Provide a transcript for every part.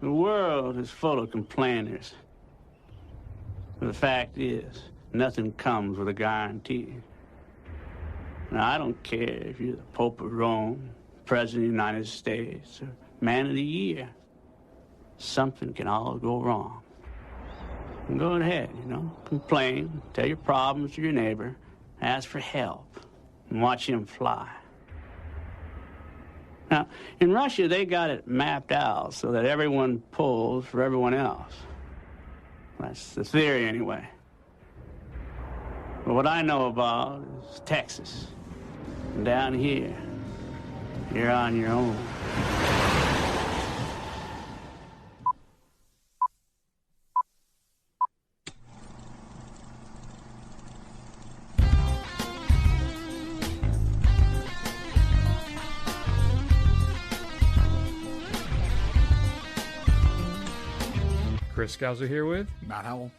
The world is full of complainers. But the fact is, nothing comes with a guarantee. Now, I don't care if you're the Pope of Rome, President of the United States, or Man of the Year. Something can all go wrong. And go ahead, complain, tell your problems to your neighbor, ask for help, and watch him fly. Now, in Russia, they got it mapped out so that everyone pulls for everyone else. That's the theory, anyway. But what I know about is Texas. And down here, you're on your own. Chris Scouser here with Matt Howell.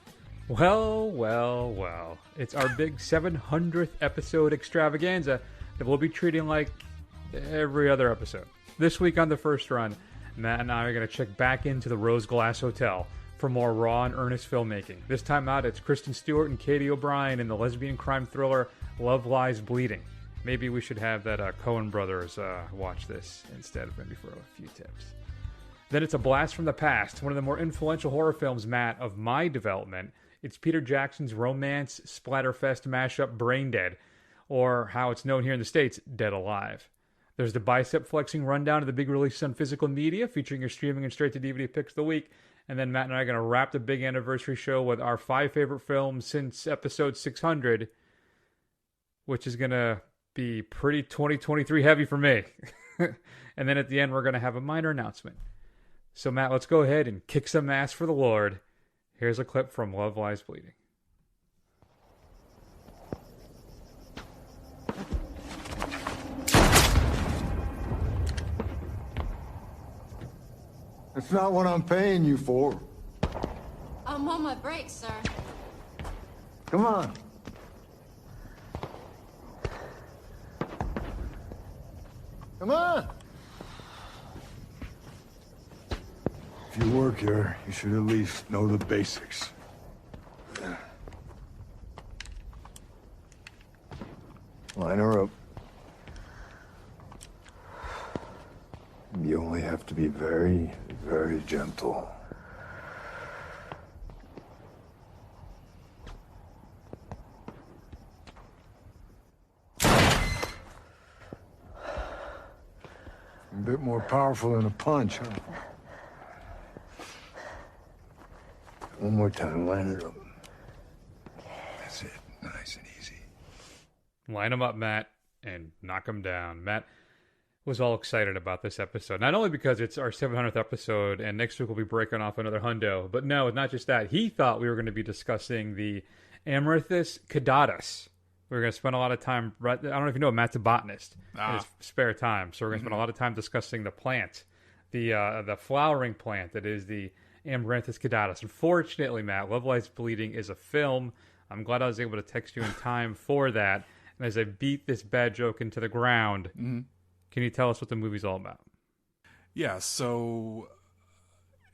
Well. It's our big 700th episode extravaganza that we'll be treating like every other episode. This week on the first run, Matt and I are going to check back into the Rose Glass Hotel for more raw and earnest filmmaking. This time out, it's Kristen Stewart and Katy O'Brien in the lesbian crime thriller Love Lies Bleeding. Maybe we should have that Coen brothers watch this instead, maybe for a few tips. Then it's a blast from the past, one of the more influential horror films, Matt, of my development. It's Peter Jackson's romance splatter-fest mashup Braindead, or how it's known here in the States, Dead Alive. There's the bicep flexing rundown of the big releases on physical media, featuring your streaming and straight-to-DVD picks of the week. And then Matt and I are going to wrap the big anniversary show with our 5 favorite films since episode 600, which is going to be pretty 2023 heavy for me. And then at the end, we're going to have a minor announcement. So, Matt, let's go ahead and kick some ass for the Lord. Here's a clip from Love Lies Bleeding. That's not what I'm paying you for. I'm on my break, sir. Come on. Come on. If you work here, you should at least know the basics. Line her up. You only have to be very, very gentle. A bit more powerful than a punch, huh? One more time, line it up. That's it. Nice and easy. Line them up, Matt, and knock them down. Matt was all excited about this episode, not only because it's our 700th episode and next week we'll be breaking off another hundo, but no, not just that. He thought we were going to be discussing the Amaryllis caudatus. We were going to spend a lot of time, I don't know if you know, Matt's a botanist in his spare time, so we're going to spend a lot of time discussing the plant, the flowering plant that is the Amaryllis caudatus. Unfortunately, Matt, Love Lies Bleeding is a film. I'm glad I was able to text you in time for that. And as I beat this bad joke into the ground, can you tell us what the movie's all about? Yeah, so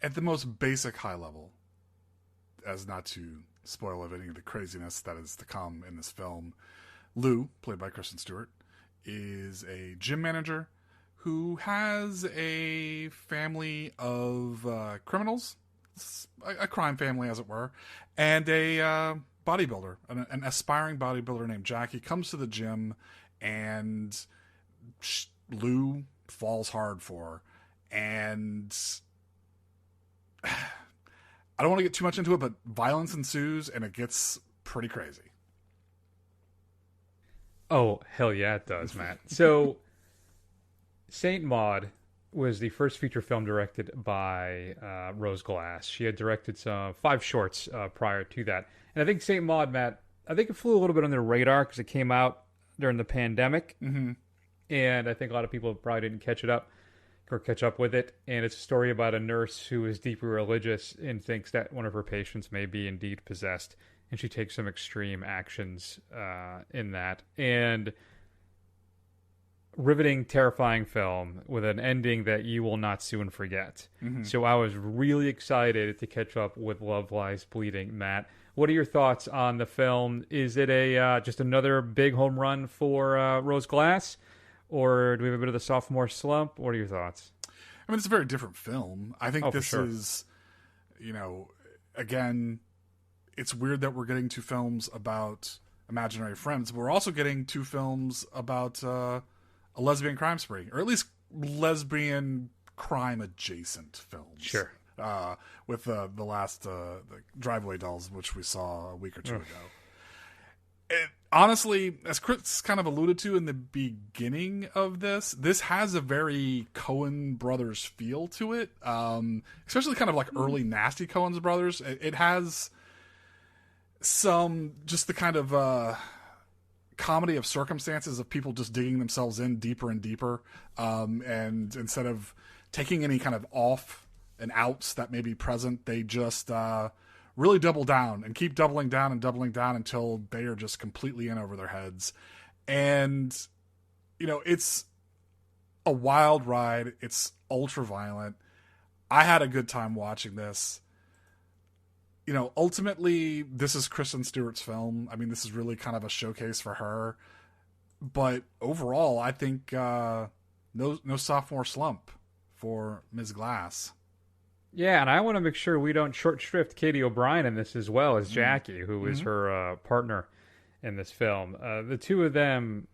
at the most basic high level, as not to spoil any of the craziness that is to come in this film, Lou, played by Kristen Stewart, is a gym manager who has a family of criminals, a crime family as it were, and a bodybuilder, an aspiring bodybuilder named Jackie comes to the gym, and Lou falls hard for her. And I don't want to get too much into it, but violence ensues, and it gets pretty crazy. Oh, hell yeah, it does, Matt. So Saint Maud was the first feature film directed by Rose Glass. She had directed some 5 shorts prior to that. And I think Saint Maud, Matt, I think it flew a little bit under the radar because it came out during the pandemic. Mm-hmm. And I think a lot of people probably didn't catch up with it. And it's a story about a nurse who is deeply religious and thinks that one of her patients may be indeed possessed. And she takes some extreme actions in that. And riveting, terrifying film with an ending that you will not soon forget. So I was really excited to catch up with Love Lies Bleeding. Matt, what are your thoughts on the film? Is it a just another big home run for Rose Glass, or do we have a bit of the sophomore slump? What are your thoughts? I mean, it's a very different film. I think this sure. is, again, it's weird that we're getting 2 films about imaginary friends, but we're also getting 2 films about a lesbian crime spree, or at least lesbian crime adjacent films. Sure. With the last the Driveway Dolls, which we saw a week or 2 ago. Honestly, as Chris kind of alluded to in the beginning of this has a very Coen Brothers feel to it, especially kind of like early nasty Coen Brothers. It has some just the kind of comedy of circumstances of people just digging themselves in deeper and deeper, and instead of taking any kind of off and outs that may be present, they just really double down and keep doubling down until they are just completely in over their heads. And it's a wild ride. It's ultra violent. I had a good time watching this. Ultimately, this is Kristen Stewart's film. I mean, this is really kind of a showcase for her. But overall, I think no sophomore slump for Ms. Glass. Yeah, and I want to make sure we don't short shrift Katy O'Brien in this as well as Jackie, who is her partner in this film. The two of them,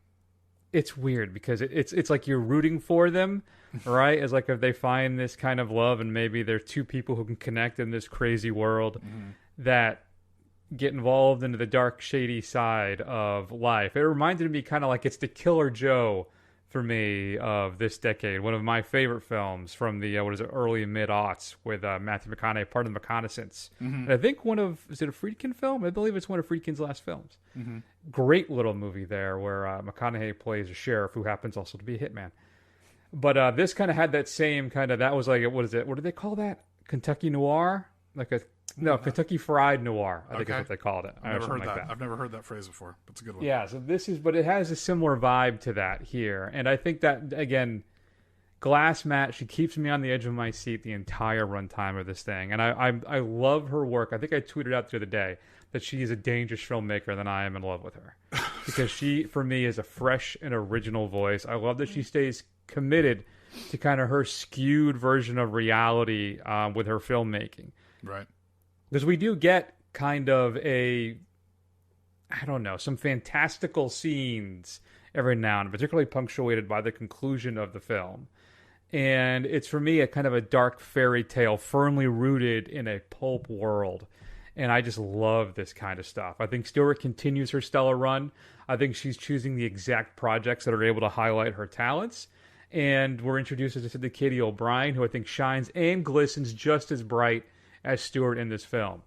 it's weird because it's like you're rooting for them, right? It's like if they find this kind of love and maybe they're 2 people who can connect in this crazy world that get involved into the dark, shady side of life. It reminded me kind of like it's the Killer Joe for me of this decade. One of my favorite films from the early mid-aughts with Matthew McConaughey, part of the Reconnaissance. And I think is it a Friedkin film? I believe it's one of Friedkin's last films. Great little movie there where McConaughey plays a sheriff who happens also to be a hitman. But this kind of had that same kind of, that was like, what do they call that? Kentucky Noir? Kentucky Fried Noir, I think is what they called it. I've never heard that. I've never heard that phrase before. That's a good one. Yeah, so but it has a similar vibe to that here. And I think that, again, Glass Matt, she keeps me on the edge of my seat the entire runtime of this thing. And I love her work. I think I tweeted out the other day that she is a dangerous filmmaker and I am in love with her. Because she, for me, is a fresh and original voice. I love that she stays committed to kind of her skewed version of reality with her filmmaking. Right. Because we do get kind of some fantastical scenes every now and then, particularly punctuated by the conclusion of the film. And it's, for me, a kind of a dark fairy tale firmly rooted in a pulp world. And I just love this kind of stuff. I think Stewart continues her stellar run. I think she's choosing the exact projects that are able to highlight her talents. And we're introduced, as I said, to Katy O'Brien, who I think shines and glistens just as bright as Stewart in this film.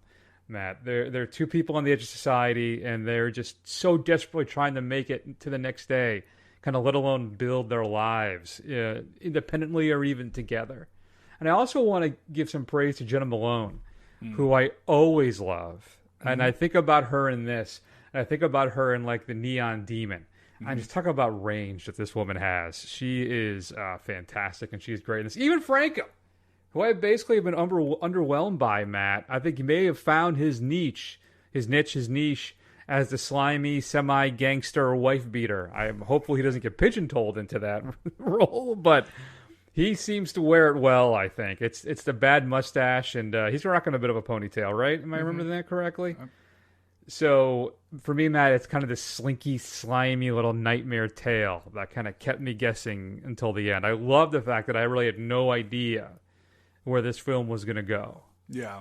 Matt, they're 2 people on the edge of society, and they're just so desperately trying to make it to the next day, kind of let alone build their lives independently or even together. And I also want to give some praise to Jenna Malone, who I always love. And I think about her in this, and I think about her in like The Neon Demon. I just talk about range that this woman has. She is fantastic, and she's great in this. Even Franco, who I basically have been underwhelmed by, Matt. I think he may have found his niche as the slimy, semi-gangster wife beater. I'm hopeful he doesn't get pigeonholed into that role, but he seems to wear it well, I think. It's the bad mustache, and he's rocking a bit of a ponytail, right? Am I remembering that correctly? So, for me, Matt, it's kind of this slinky, slimy little nightmare tale that kind of kept me guessing until the end. I love the fact that I really had no idea where this film was going to go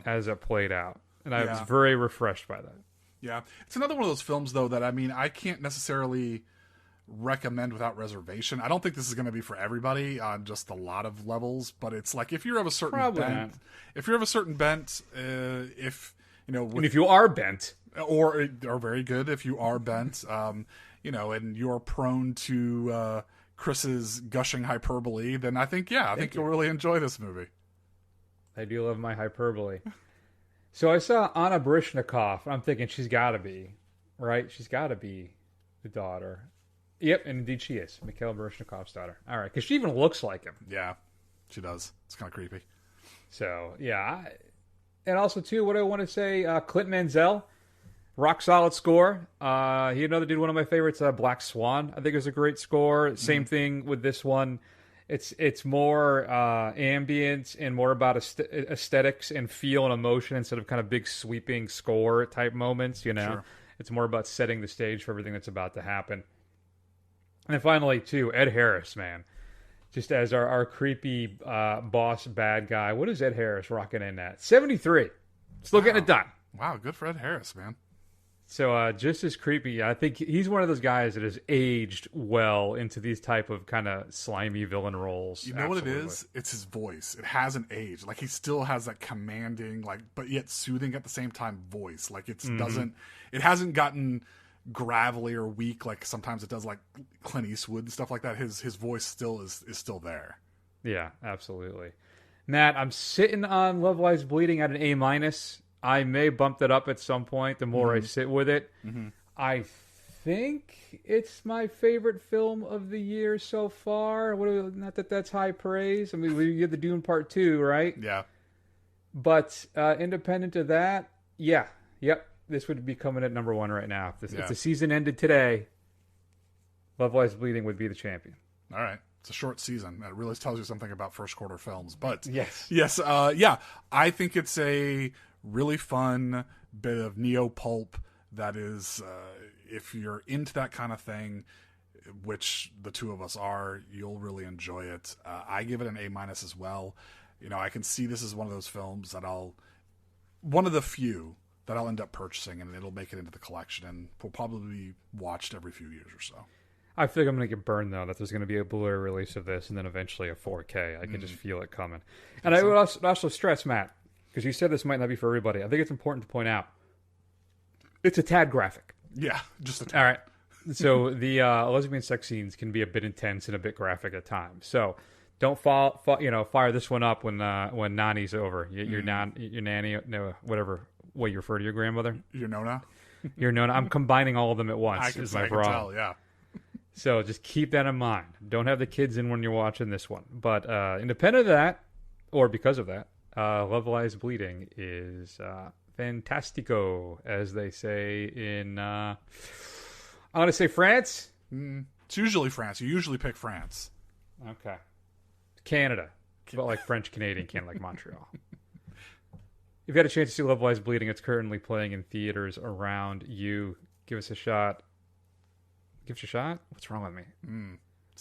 as it played out. And I was very refreshed by that. Yeah. It's another one of those films, though, that, I mean, I can't necessarily recommend without reservation. I don't think this is going to be for everybody on just a lot of levels, but it's like if you're of a certain bent, if you're of a certain bent, and if you are bent, or very good if you are bent, and you're prone to Chris's gushing hyperbole, then I think you'll really enjoy this movie. I do love my hyperbole. So I saw Anna Baryshnikov. I'm thinking she's got to be, right? She's got to be the daughter. Yep, and indeed she is. Mikhail Baryshnikov's daughter. All right, because she even looks like him. Yeah, she does. It's kind of creepy. So, yeah. And also, too, what I want to say, Clint Mansell, rock solid score. He another dude, one of my favorites, Black Swan. I think it was a great score. Same thing with this one. It's more ambient and more about aesthetics and feel and emotion instead of kind of big sweeping score type moments, you know. Sure. It's more about setting the stage for everything that's about to happen. And then finally, too, Ed Harris, man. Just as our creepy boss bad guy. What is Ed Harris rocking in at? 73. Still getting it done. Wow, good for Ed Harris, man. So just as creepy. I think he's one of those guys that has aged well into these type of kind of slimy villain roles. You know what it is? It's his voice. It hasn't aged. Like, he still has that commanding, like, but yet soothing at the same time voice. Like, it hasn't gotten gravelly or weak like sometimes it does, like Clint Eastwood and stuff like that. His voice still is still there. Yeah, absolutely. Matt, I'm sitting on Love Lies Bleeding at an A-. I may bump it up at some point the more I sit with it. I think it's my favorite film of the year so far. Not that that's high praise. I mean, we get the Dune Part 2, right? Yeah. But independent of that, yep. This would be coming at number 1 right now. If the season ended today, Love Lies Bleeding would be the champion. All right. It's a short season. That really tells you something about first quarter films. But yes. I think it's a really fun bit of neo-pulp that is, if you're into that kind of thing, which the two of us are, you'll really enjoy it. I give it an A- as well. You know, I can see this is one of those films that one of the few that I'll end up purchasing, and it'll make it into the collection, and will probably be watched every few years or so. I feel like I'm going to get burned, though, that there's going to be a Blu-ray release of this, and then eventually a 4K. I can just feel it coming. And I would also stress, Matt, because you said this might not be for everybody, I think it's important to point out, it's a tad graphic. Yeah, just a tad. All right. So the lesbian sex scenes can be a bit intense and a bit graphic at times. So don't fire this one up when Nani's over. Your nanny, no, whatever way you refer to your grandmother. Your Nona? Your Nona. I'm combining all of them at once. I can tell, yeah. So just keep that in mind. Don't have the kids in when you're watching this one. But independent of that, or because of that, Love Lies Bleeding is fantastico, as they say in, I'm going to say France? It's usually France. You usually pick France. Okay. Canada. But like French-Canadian, Canada, like Montreal. If you had a chance to see Love Lies Bleeding, it's currently playing in theaters around you. Give us a shot. Give us a shot? What's wrong with me?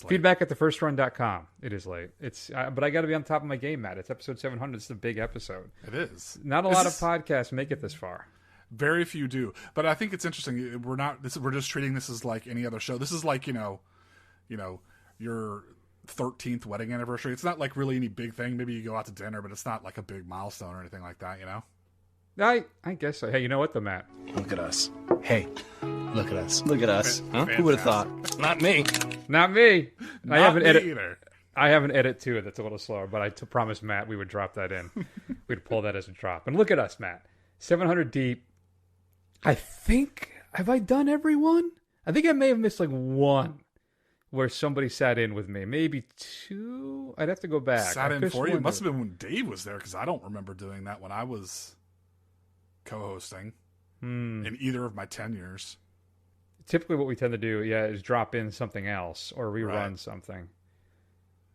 Feedback at thefirstrun.com. It is late. But I got to be on top of my game, Matt. It's episode 700. It's a big episode. It is. Not a lot of podcasts make it this far. Very few do. But I think it's interesting. We're just treating this as like any other show. This is like, you know, your 13th wedding anniversary. It's not like really any big thing. Maybe you go out to dinner, but it's not like a big milestone or anything like that, you know? I guess so. Hey, you know what, though, Matt? Look at us. Hey, look at us. Look at us. Huh? Who would have thought? Not me. Not me. Not I have an edit either. I have an edit too that's a little slower, but I promised Matt we would drop that in. We'd pull that as a drop. And look at us, Matt. 700 deep. I think, have I done every one? I think I may have missed like one where somebody sat in with me. Maybe two. I'd have to go back. Sat in for you? It must have been when Dave was there, because I don't remember doing that when I was co-hosting in either of my tenures. Typically what we tend to do, is drop in something else or rerun something.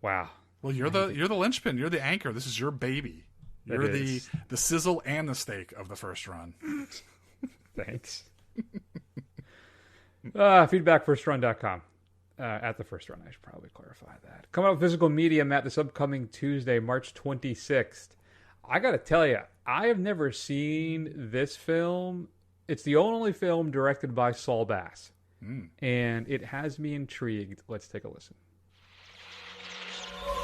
Wow. Well, you're the linchpin. You're the anchor. This is your baby. You're the sizzle and the steak of the first run. Thanks. Feedback, at the first run, I should probably clarify that. Coming up with physical media, Matt, this upcoming Tuesday, March 26th. I got to tell you, I have never seen this film. It's the only film directed by Saul Bass. And it has me intrigued. Let's take a listen.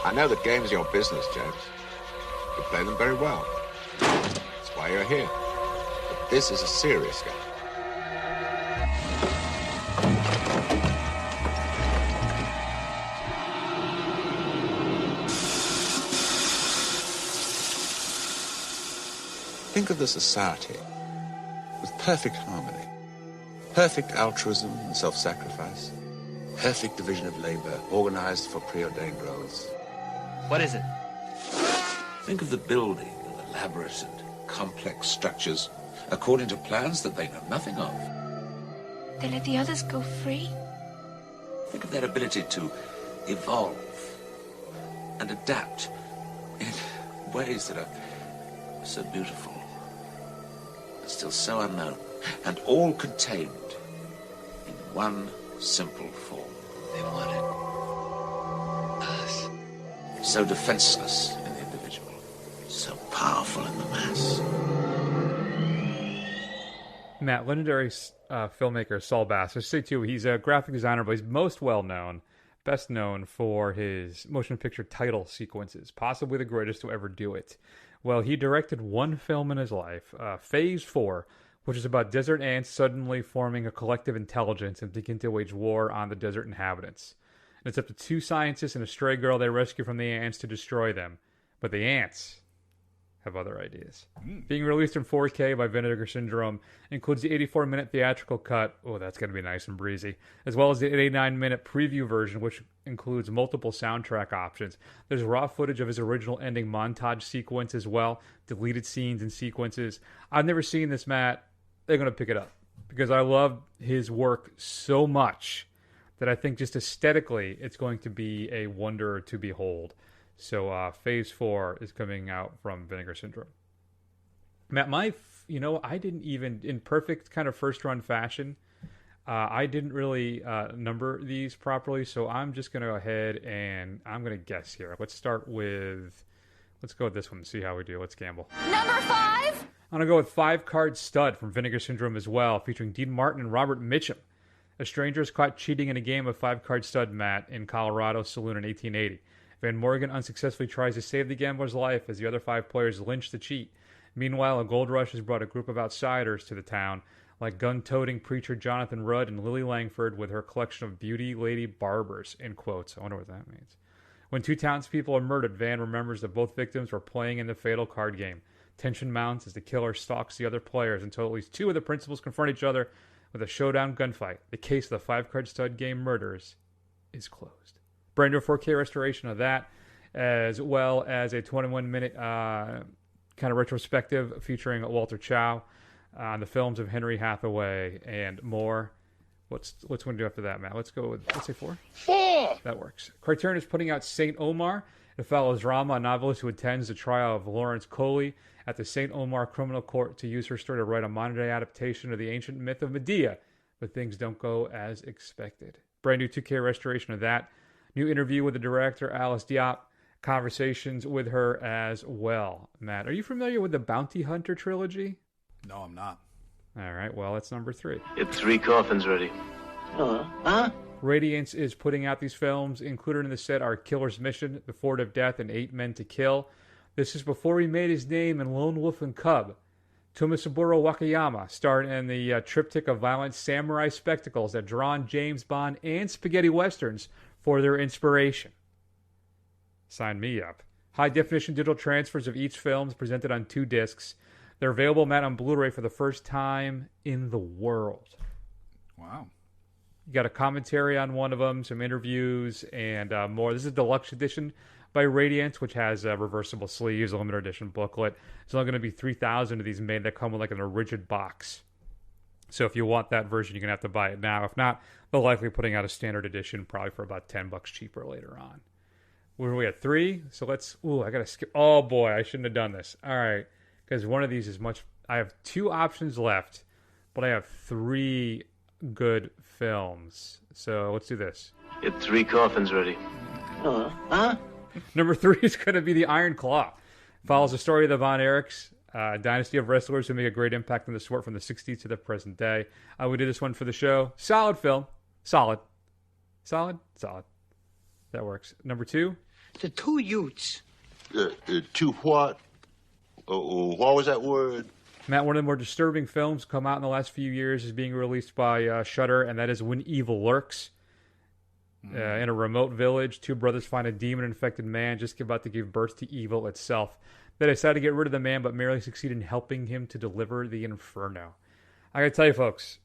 I know that games are your business, James. You play them very well. That's why you're here. But this is a serious game. Think of the society with perfect harmony, perfect altruism and self-sacrifice, perfect division of labor, organized for preordained growths. What is it? Think of the building of elaborate and complex structures according to plans that they know nothing of. They let the others go free? Think of their ability to evolve and adapt in ways that are so beautiful, but still so unknown, and all contained in one simple form. They wanted us. So defenseless in the individual, so powerful in the mass. Matt, legendary filmmaker Saul Bass. I should say, too, he's a graphic designer, but he's most best known for his motion picture title sequences, possibly the greatest to ever do it. Well, he directed one film in his life, Phase 4, which is about desert ants suddenly forming a collective intelligence and begin to wage war on the desert inhabitants. And it's up to 2 scientists and a stray girl they rescue from the ants to destroy them. But the ants have other ideas. Being released in 4K by Vinegar Syndrome, includes the 84-minute theatrical cut. Oh, that's going to be nice and breezy. As well as the 89-minute preview version, which includes multiple soundtrack options. There's raw footage of his original ending montage sequence as well, deleted scenes and sequences. I've never seen this, Matt. They're going to pick it up because I love his work so much that I think just aesthetically it's going to be a wonder to behold. So Phase 4 is coming out from Vinegar Syndrome. Matt, I didn't even, in perfect kind of first-run fashion, I didn't really number these properly, so I'm just going to go ahead and I'm going to guess here. Let's go with this one and see how we do. Let's gamble. Number 5? I'm going to go with 5-Card Stud from Vinegar Syndrome as well, featuring Dean Martin and Robert Mitchum. A stranger is caught cheating in a game of 5-Card Stud, Matt, in Colorado saloon in 1880. Van Morgan unsuccessfully tries to save the gambler's life as the other 5 players lynch the cheat. Meanwhile, a gold rush has brought a group of outsiders to the town, like gun-toting preacher Jonathan Rudd and Lily Langford with her collection of beauty lady barbers, in quotes. I wonder what that means. When 2 townspeople are murdered, Van remembers that both victims were playing in the fatal card game. Tension mounts as the killer stalks the other players until at least 2 of the principals confront each other with a showdown gunfight. The case of the 5-Card Stud game murders is closed. Brand new 4K restoration of that, as well as a 21-minute kind of retrospective featuring Walter Chow on the films of Henry Hathaway and more. What's one to do after that, Matt? Let's go with, let's say 4? 4! That works. Criterion is putting out St. Omar. It follows Rama, a novelist who attends the trial of Lawrence Coley at the St. Omar Criminal Court to use her story to write a modern-day adaptation of the ancient myth of Medea, but things don't go as expected. Brand new 2K restoration of that. New interview with the director, Alice Diop. Conversations with her as well. Matt, are you familiar with the Bounty Hunter trilogy? No, I'm not. All right, well, that's number 3. Get 3 coffins ready. Radiance is putting out these films. Included in the set are Killer's Mission, The Fort of Death, and 8 Men to Kill. This is before he made his name in Lone Wolf and Cub. Tomisaburo Wakayama starred in the triptych of violent samurai spectacles that draw on James Bond and spaghetti westerns for their inspiration. Sign me up. High-definition digital transfers of each film is presented on 2 discs. They're available, Matt, on Blu-ray for the first time in the world. Wow. You got a commentary on one of them, some interviews, and more. This is a deluxe edition by Radiance, which has reversible sleeves, a limited edition booklet. There's only going to be 3,000 of these made that come with like in a rigid box. So if you want that version, you're going to have to buy it now. If not, they'll likely putting out a standard edition probably for about $10 cheaper later on. Where are we at 3? So let's... Ooh, I got to skip... Oh, boy, I shouldn't have done this. All right, because one of these is much... I have 2 options left, but I have 3 good films. So let's do this. Get 3 coffins ready. Number 3 is going to be The Iron Claw. Follows the story of the Von Erichs, dynasty of wrestlers who make a great impact on the sport from the 60s to the present day. We did this one for the show. Solid film. Solid. That works. Number 2. The 2 Utes. 2 what? What was that word? Matt, one of the more disturbing films come out in the last few years is being released by Shudder, and that is When Evil Lurks. In a remote village, 2 brothers find a demon-infected man just about to give birth to evil itself. They decide to get rid of the man, but merely succeed in helping him to deliver the inferno. I gotta tell you, folks,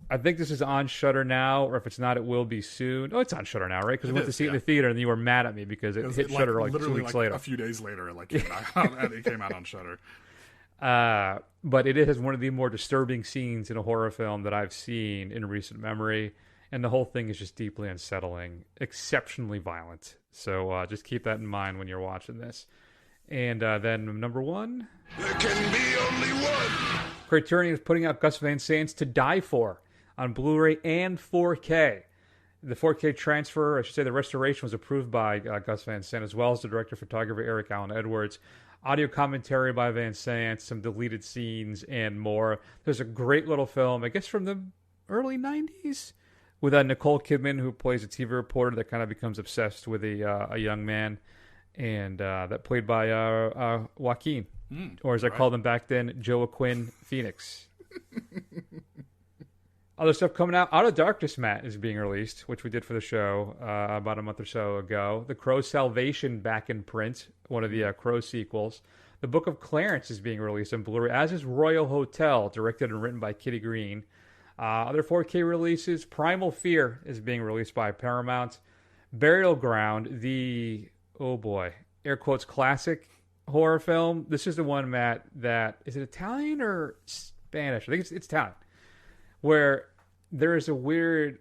I think this is on Shudder now, or if it's not, it will be soon. Oh, it's on Shudder now, right? Because we went to see it in the theater, and you were mad at me because it hit Shudder like 2 weeks later. A few days later, it came out on Shudder. But it is one of the more disturbing scenes in a horror film that I've seen in recent memory, and the whole thing is just deeply unsettling, exceptionally violent. So just keep that in mind when you're watching this. And then number 1. There can be only one. Criterion is putting out Gus Van Sant's To Die For on Blu-ray and 4K. The 4K transfer, I should say the restoration, was approved by Gus Van Sant, as well as the director-photographer Eric Allen Edwards. Audio commentary by Van Sant, some deleted scenes, and more. There's a great little film, I guess from the early 90s, with Nicole Kidman, who plays a TV reporter that kind of becomes obsessed with a young man, and that played by Joaquin, or as I called him back then, Joaquin Phoenix. Other stuff coming out. Out of Darkness, Matt, is being released, which we did for the show about a month or so ago. The Crow Salvation back in print, one of the Crow sequels. The Book of Clarence is being released on Blu-ray, as is Royal Hotel, directed and written by Kitty Green. Other 4K releases. Primal Fear is being released by Paramount. Burial Ground, the, oh boy, air quotes, classic horror film. This is the one, Matt, that, is it Italian or Spanish? I think it's Italian. Where there is a weird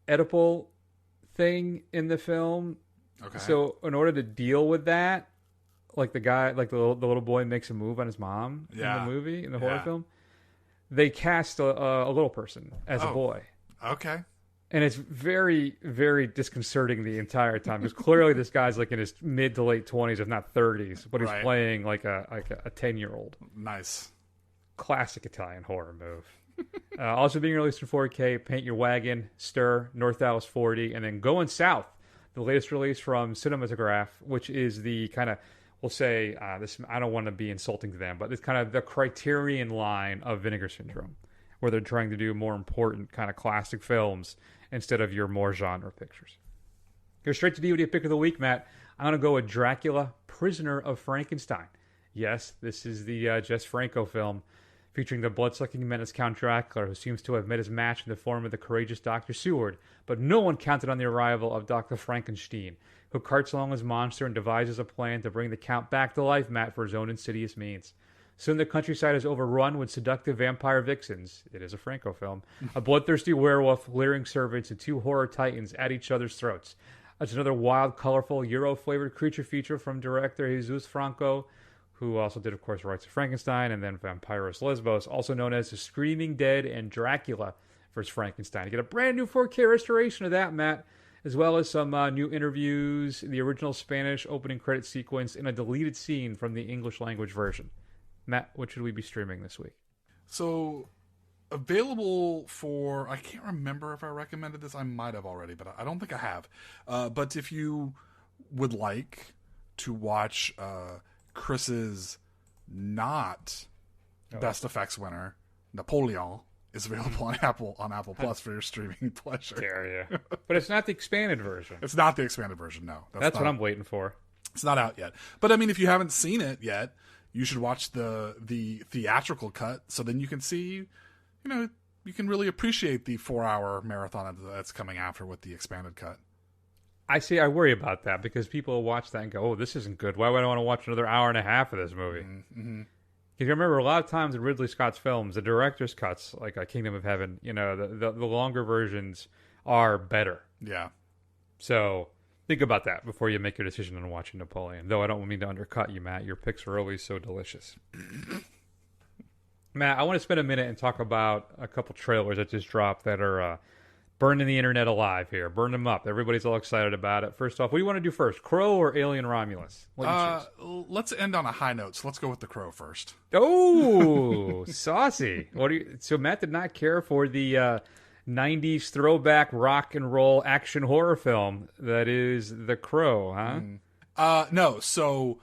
Oedipal thing in the film. Okay. So in order to deal with that, like the guy, like the little boy makes a move on his mom in the movie, in the horror film, they cast a little person as a boy. Okay. And it's very, very disconcerting the entire time, because clearly this guy's like in his mid to late 20s, if not 30s, but he's playing like a 10-year-old. Nice. Classic Italian horror move. Also being released in 4K, Paint Your Wagon, Stir, North Dallas 40, and then Going South, the latest release from Cinematograph, which is the kind of, we'll say, this. I don't want to be insulting to them, but it's kind of the Criterion line of Vinegar Syndrome, where they're trying to do more important kind of classic films instead of your more genre pictures. Go straight to DVD pick of the week, Matt. I'm going to go with Dracula, Prisoner of Frankenstein. Yes, this is the Jess Franco film, featuring the blood-sucking menace Count Dracula, who seems to have met his match in the form of the courageous Dr. Seward. But no one counted on the arrival of Dr. Frankenstein, who carts along his monster and devises a plan to bring the Count back to life, Matt, for his own insidious means. Soon the countryside is overrun with seductive vampire vixens. It is a Franco film. A bloodthirsty werewolf, leering servants, and 2 horror titans at each other's throats. It's another wild, colorful, Euro-flavored creature feature from director Jesus Franco, who also did, of course, Rites of Frankenstein and then Vampiros Lesbos, also known as The Screaming Dead and Dracula vs. Frankenstein. You get a brand new 4K restoration of that, Matt, as well as some new interviews, the original Spanish opening credit sequence, and a deleted scene from the English language version. Matt, what should we be streaming this week? So, available for, I can't remember if I recommended this. I might have already, but I don't think I have. But if you would like to watch Chris's not Best Effects winner, Napoleon, is available on Apple Plus for your streaming pleasure. Dare you. But it's not the expanded version. It's not the expanded version, no. That's what I'm waiting for. It's not out yet. But I mean, if you haven't seen it yet, you should watch the theatrical cut, so then you can see, you can really appreciate the 4-hour marathon that's coming after with the expanded cut. I worry about that, because people watch that and go, oh, this isn't good. Why would I want to watch another hour and a half of this movie? Mm-hmm. If you remember, a lot of times in Ridley Scott's films, the director's cuts, like Kingdom of Heaven, the longer versions are better. Yeah. So think about that before you make your decision on watching Napoleon. Though I don't mean to undercut you, Matt. Your picks are always so delicious. Matt, I want to spend a minute and talk about a couple trailers that just dropped that are burning the internet alive here. Burn them up. Everybody's all excited about it. First off, what do you want to do first? Crow or Alien Romulus? Let's end on a high note. So let's go with the Crow first. Oh, saucy. So Matt did not care for the 90s throwback rock and roll action horror film that is The Crow, huh? No. So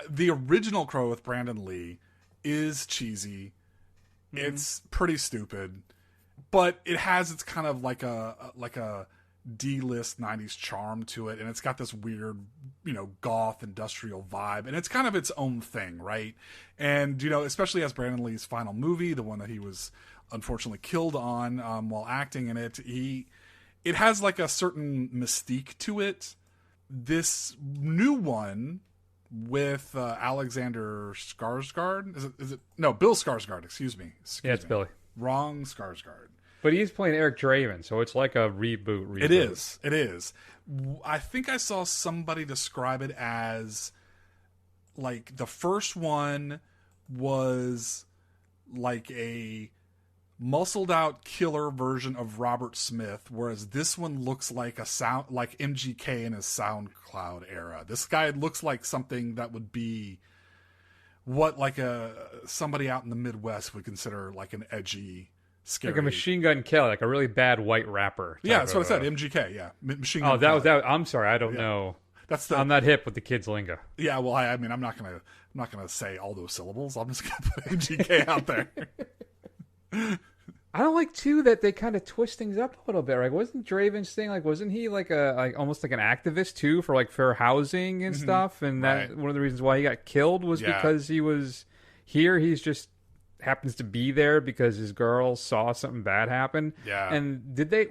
the original Crow with Brandon Lee is cheesy. It's pretty stupid. But it has its kind of like a D-list 90s charm to it, and it's got this weird, goth industrial vibe, and it's kind of its own thing, right? And, especially as Brandon Lee's final movie, the one that he was unfortunately killed on while acting in it, it has like a certain mystique to it. This new one with Alexander Skarsgård, is it? No, Bill Skarsgård, excuse me. Yeah, it's Billy. Wrong Skarsgård. But he's playing Eric Draven, so it's like a reboot. It is. I think I saw somebody describe it as like the first one was like a muscled out killer version of Robert Smith, whereas this one looks like like MGK in his SoundCloud era. This guy looks like something that would be what like somebody out in the Midwest would consider like an edgy, scary, like a Machine Gun Kelly, like a really bad white rapper. Yeah, that's what I said. MGK, yeah, Machine Gun. Oh, Kelly. was that. I'm sorry, I don't know. I'm not hip with the kids' lingo. Yeah, well, I mean, I'm not gonna say all those syllables. I'm just gonna put MGK out there. I don't like too that they kind of twist things up a little bit. Like, wasn't Draven's thing wasn't he like almost like an activist too for like fair housing and stuff? And that one of the reasons why he got killed was because he was here. He's just happens to be there because his girl saw something bad happen. Yeah. And there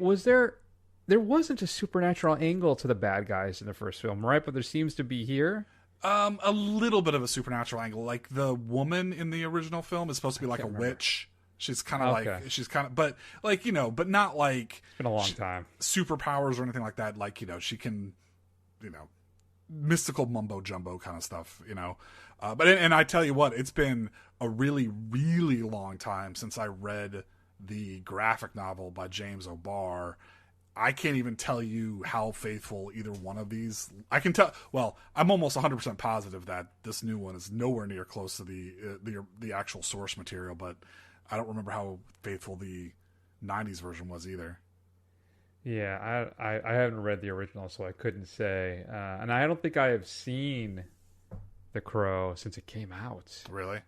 wasn't a supernatural angle to the bad guys in the first film, right? But there seems to be here. A little bit of a supernatural angle. Like the woman in the original film is supposed to be like a witch. She's kind of but but not like it's been a long time superpowers or anything like that. Like, she can, mystical mumbo jumbo kind of stuff, but I tell you what, it's been a really, really long time since I read the graphic novel by James O'Barr. I can't even tell you how faithful either one of these. I can tell. Well, I'm almost 100% positive that this new one is nowhere near close to the actual source material, but I don't remember how faithful the 90s version was either. Yeah, I haven't read the original, so I couldn't say. And I don't think I have seen The Crow since it came out. Really?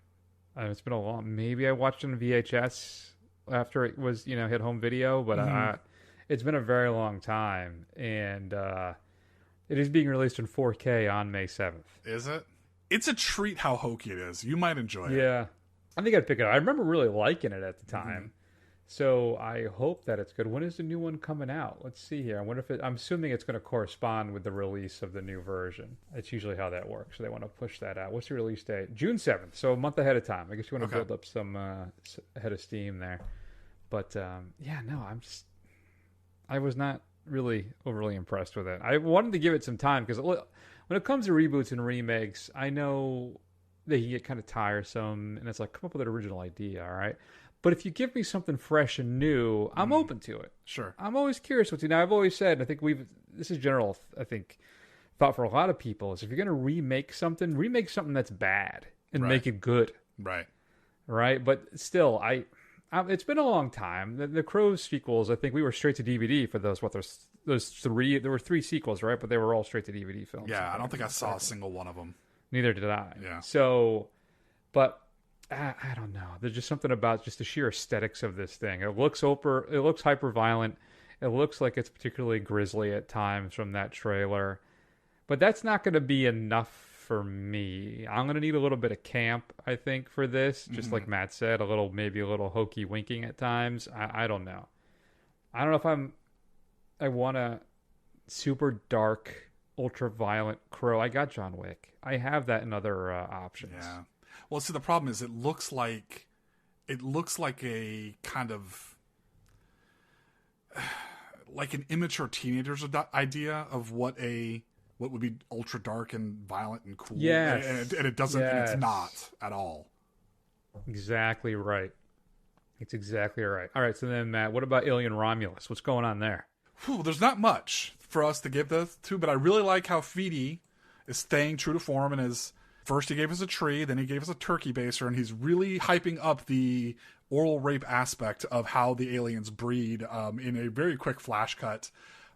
It's been a long... Maybe I watched it on VHS after it was, hit home video, but it's been a very long time. And it is being released in 4K on May 7th. Is it? It's a treat how hokey it is. You might enjoy it. Yeah. I think I'd pick it up. I remember really liking it at the time. So I hope that it's good. When is the new one coming out? Let's see here. I wonder if I'm assuming it's going to correspond with the release of the new version. That's usually how that works. So they want to push that out. What's the release date? June 7th. So a month ahead of time. I guess you want to build up some head of steam there. But I was not really overly impressed with it. I wanted to give it some time because when it comes to reboots and remakes, I know they can get kind of tiresome, and it's like, come up with an original idea, all right? But if you give me something fresh and new, I'm open to it. Sure. I'm always curious what you. Now, I've always said, I think this is general, I think, thought for a lot of people, is if you're going to remake something that's bad and make it good. Right. Right? But still, it's been a long time. The Crow sequels, I think we were straight to DVD for those. Those three? There were 3 sequels, right? But they were all straight to DVD films. Yeah, I don't think I saw a single one of them. Neither did I. Yeah. So, but I don't know. There's just something about just the sheer aesthetics of this thing. It looks hyper violent. It looks like it's particularly grisly at times from that trailer. But that's not going to be enough for me. I'm going to need a little bit of camp, I think, for this. Just like Matt said, maybe a little hokey winking at times. I don't know. I don't know if I want a super dark, ultra violent Crow. I got John Wick. I have that in other options. Yeah. Well, see, the problem is it looks like a kind of like an immature teenager's idea of what would be ultra dark and violent and cool. Yes. And it doesn't. And it's not at all. Exactly right. It's exactly right. All right. So then, Matt, what about Alien Romulus? What's going on there? There's not much for us to give this to, but I really like how Feedy is staying true to form, and first he gave us a tree, then he gave us a turkey baster, and he's really hyping up the oral rape aspect of how the aliens breed in a very quick flash cut.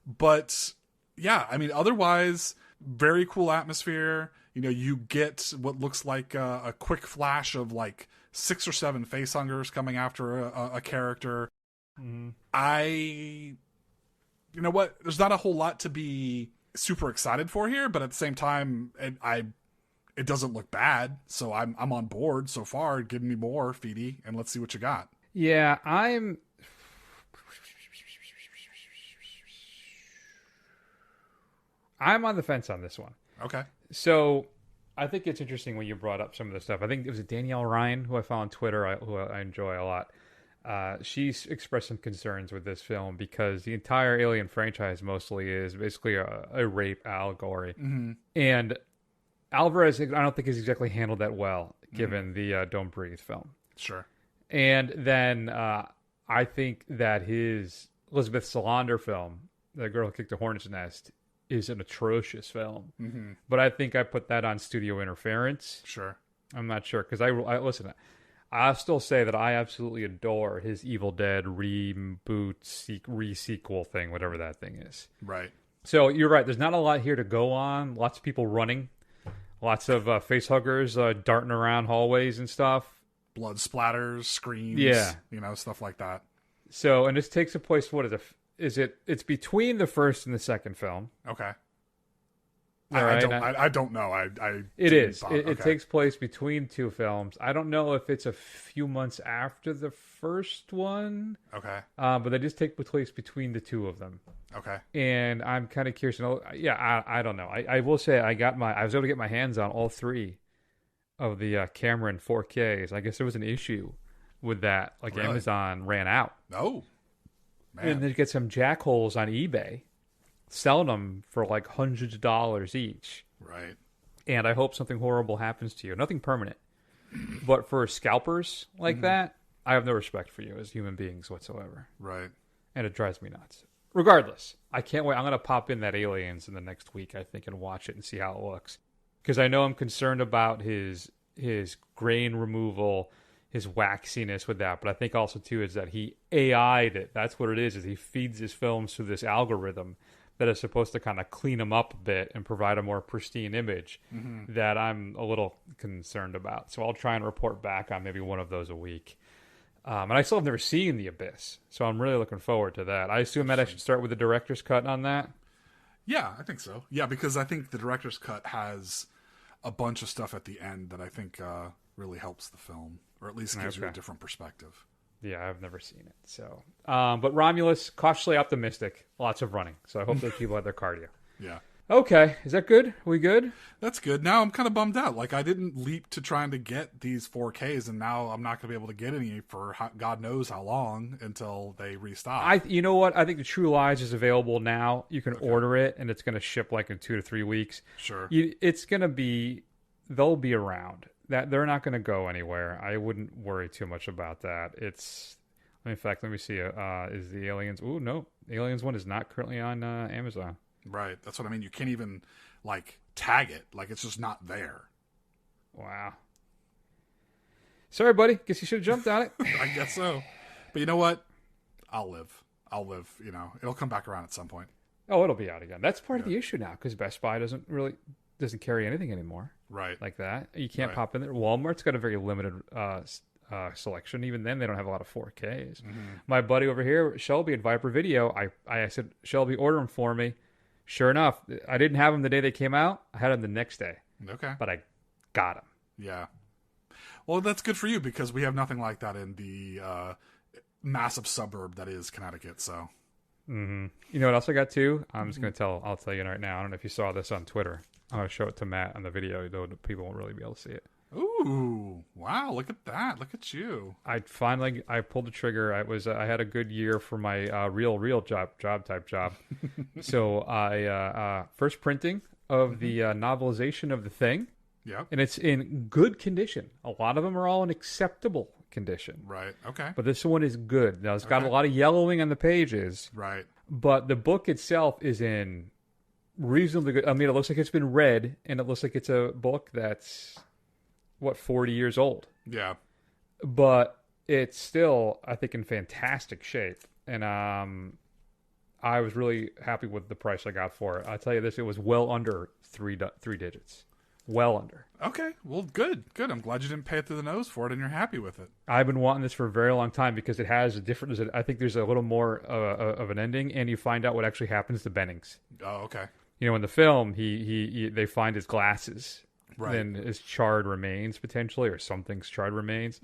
But yeah, I mean, otherwise, very cool atmosphere. You get what looks like a quick flash of like 6 or 7 facehuggers coming after a character. I you know what? There's not a whole lot to be super excited for here, but at the same time, it doesn't look bad. So I'm on board so far. Give me more, Feedy, and let's see what you got. Yeah, I'm on the fence on this one. Okay. So I think it's interesting when you brought up some of the stuff. I think it was Danielle Ryan, who I follow on Twitter, who I enjoy a lot. She's expressed some concerns with this film because the entire Alien franchise mostly is basically a rape allegory. Mm-hmm. And Alvarez, I don't think, has exactly handled that well, given the Don't Breathe film. Sure. And then I think that his Elizabeth Salander film, The Girl Who Kicked a Hornet's Nest, is an atrocious film. Mm-hmm. But I think I put that on studio interference. Sure. I'm not sure, because I listen, I still say that I absolutely adore his Evil Dead reboot, re-sequel thing, whatever that thing is. Right. So you're right. There's not a lot here to go on. Lots of people running. Lots of facehuggers darting around hallways and stuff. Blood splatters, screams. Yeah. Stuff like that. So, and this takes a place, what is it? It's between the first and the second film. Okay. Right? I don't know. It is. It takes place between two films. I don't know if it's a few months after the first one. Okay. But they just take place between the two of them. Okay. And I'm kind of curious to know. Yeah, I don't know. I will say I was able to get my hands on all three of the Cameron 4Ks. I guess there was an issue with that. Like, really? Amazon ran out. Oh, man. And they get some jackholes on eBay selling them for like hundreds of dollars each. Right. And I hope something horrible happens to you. Nothing permanent. But for scalpers like that, I have no respect for you as human beings whatsoever. Right. And it drives me nuts. Regardless, I can't wait. I'm going to pop in that Aliens in the next week, I think, and watch it and see how it looks. Because I know I'm concerned about his grain removal, his waxiness with that. But I think also, too, is that he AI'd it. That's what it is he feeds his films through this algorithm that is supposed to kind of clean them up a bit and provide a more pristine image that I'm a little concerned about. So I'll try and report back on maybe one of those a week. And I still have never seen The Abyss, so I'm really looking forward to that. I assume that I should start with the director's cut on that? Yeah, I think so. Yeah, because I think the director's cut has a bunch of stuff at the end that I think really helps the film, or at least gives you a different perspective. Yeah, I've never seen it. So, but Romulus, cautiously optimistic. Lots of running. So I hope those people have their cardio. Yeah. Okay. Is that good? Are we good? That's good. Now I'm kind of bummed out. Like, I didn't leap to trying to get these 4Ks, and now I'm not going to be able to get any for God knows how long until they restock. You know what? I think the True Lies is available now. You can order it, and it's going to ship like in 2 to 3 weeks. Sure. It's going to be, they'll be around. That they're not going to go anywhere. I wouldn't worry too much about that. In fact, let me see. Is the Aliens? Oh no, the Aliens one is not currently on Amazon. Right. That's what I mean. You can't even like tag it. Like, it's just not there. Wow. Sorry, buddy. Guess you should have jumped on it. I guess so. But you know what? I'll live. It'll come back around at some point. Oh, it'll be out again. That's part of the issue now, because Best Buy doesn't carry anything anymore. Right. Like that. You can't pop in there. Walmart's got a very limited selection. Even then, they don't have a lot of 4Ks. My buddy over here, Shelby at Viper Video, I said, Shelby, order them for me. Sure enough, I didn't have them the day they came out. I had them the next day. Okay. But I got them. Yeah. Well, that's good for you, because we have nothing like that in the massive suburb that is Connecticut, so. You know what else I got too? I'm just going to I'll tell you right now. I don't know if you saw this on Twitter. I'm going to show it to Matt on the video, though people won't really be able to see it. Ooh, wow, look at that. Look at you. I pulled the trigger. I had a good year for my real job. So I first printing of the novelization of The Thing. Yeah. And it's in good condition. A lot of them are all in acceptable condition. Right. Okay. But this one is good. Now, it's got a lot of yellowing on the pages. Right. But the book itself is in reasonably good. I mean, it looks like it's been read, and it looks like it's a book that's 40 years old. Yeah. But it's still, I think, in fantastic shape. And I was really happy with the price I got for it. I'll tell you this, it was well under three digits. Well under. Okay, well, good. I'm glad you didn't pay it through the nose for it, and you're happy with it. I've been wanting this for a very long time because it has a different. I think there's a little more of an ending, and you find out what actually happens to Bennings. Oh, okay. You know, in the film, they find his glasses, Right. then his charred remains potentially, or something's charred remains.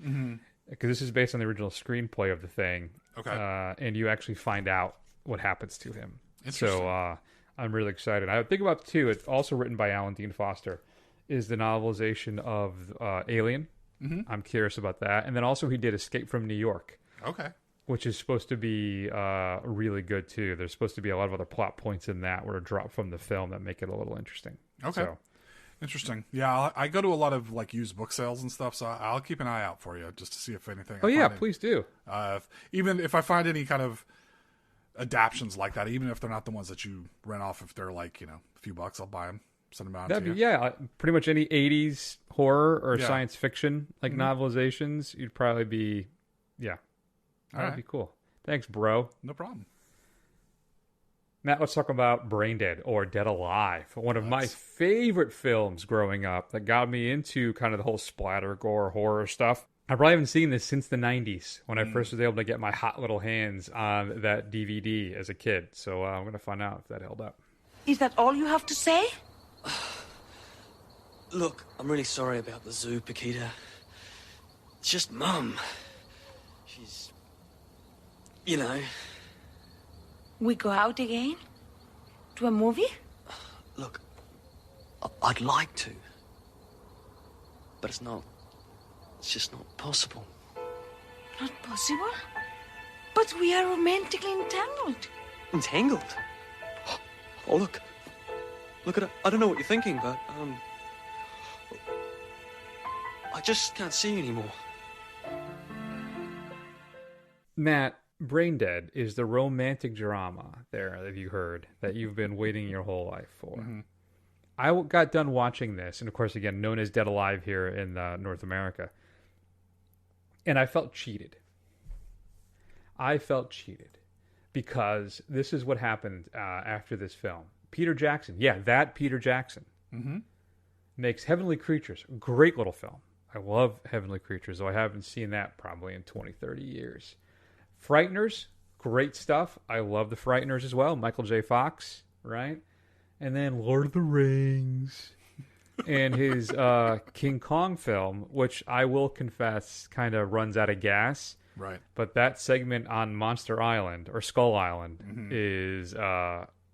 Because this is based on the original screenplay of the thing. Okay. And you actually find out what happens to him. Interesting. So I'm really excited. I think about too. It's also written by Alan Dean Foster. Is the novelization of Alien. I'm curious about that. And then also he did Escape from New York. Okay. Which is supposed to be really good too. There's supposed to be a lot of other plot points in that were dropped from the film that make it a little interesting. Okay. So, interesting. Yeah, I go to a lot of like used book sales and stuff, so I'll keep an eye out for you just to see if anything. Oh yeah, please do. Even if I find any kind of adaptions like that, even if they're not the ones that you rent off, if they're like a few bucks, I'll buy them. Send them out to you. Yeah, pretty much any 80s horror or science fiction like novelizations, you'd probably be, that'd be cool. Thanks, bro. No problem. Matt, let's talk about Braindead or Dead Alive. One of my favorite films growing up that got me into kind of the whole splatter, gore, horror stuff. I probably haven't seen this since the 90s when I first was able to get my hot little hands on that DVD as a kid. So I'm going to find out if that held up. Is that all you have to say? Look, I'm really sorry about the zoo, Paquita. It's just Mum. She's... We go out again? To a movie? Look, I'd like to. But it's just not possible. Not possible? But we are romantically entangled. Entangled? Oh, look. Look at it. I don't know what you're thinking, but, I just can't see you anymore. Matt, Braindead is the romantic drama there that you heard that you've been waiting your whole life for. I got done watching this, and of course, again, known as Dead Alive here in North America, and I felt cheated. Because this is what happened after this film. Peter Jackson, that Peter Jackson, makes Heavenly Creatures, great little film. I love Heavenly Creatures, though I haven't seen that probably in 20, 30 years. Frighteners, great stuff. I love the Frighteners as well. Michael J. Fox, right? And then Lord of the Rings and his King Kong film, which I will confess kind of runs out of gas. Right. But that segment on Monster Island or Skull Island is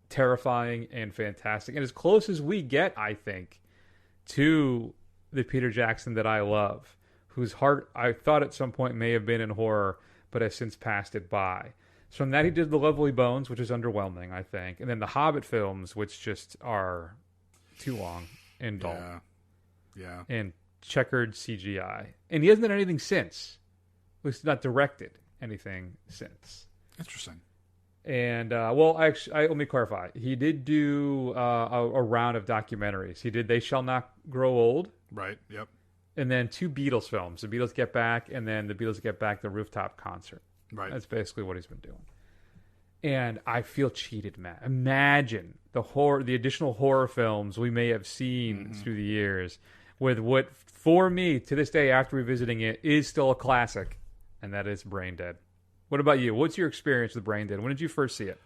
terrifying and fantastic. And as close as we get, I think, to the Peter Jackson that I love, whose heart I thought at some point may have been in horror, but has since passed it by. So from that, he did The Lovely Bones, which is underwhelming, I think. And then the Hobbit films, which just are too long and dull. Yeah. And checkered CGI. And he hasn't done anything since. At least not directed anything since. Interesting. And, let me clarify. He did do a round of documentaries. He did They Shall Not Grow Old. Right, yep. And then 2 Beatles films. The Beatles Get Back, and then The Beatles Get Back, the rooftop concert. Right. That's basically what he's been doing. And I feel cheated, Matt. Imagine the additional horror films we may have seen through the years with what, for me, to this day, after revisiting it, is still a classic, and that is Braindead. What about you? What's your experience with Braindead? When did you first see it?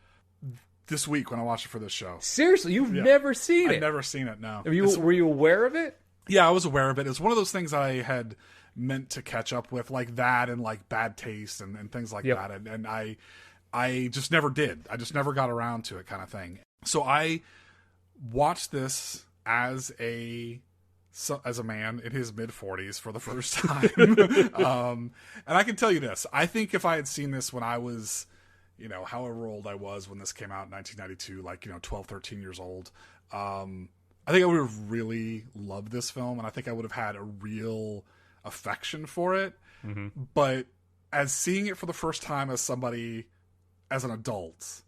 This week when I watched it for this show. Seriously? You've never seen it? I've never seen it, no. Were you aware of it? Yeah, I was aware of it. It was one of those things I had meant to catch up with, like that and like Bad Taste and things like that. And I just never did. I just never got around to it, kind of thing. So I watched this as a man in his mid-40s for the first time. And I can tell you this. I think if I had seen this when I was, however old I was when this came out in 1992, like, 12, 13 years old, I think I would have really loved this film, and I think I would have had a real affection for it. But as seeing it for the first time as an adult,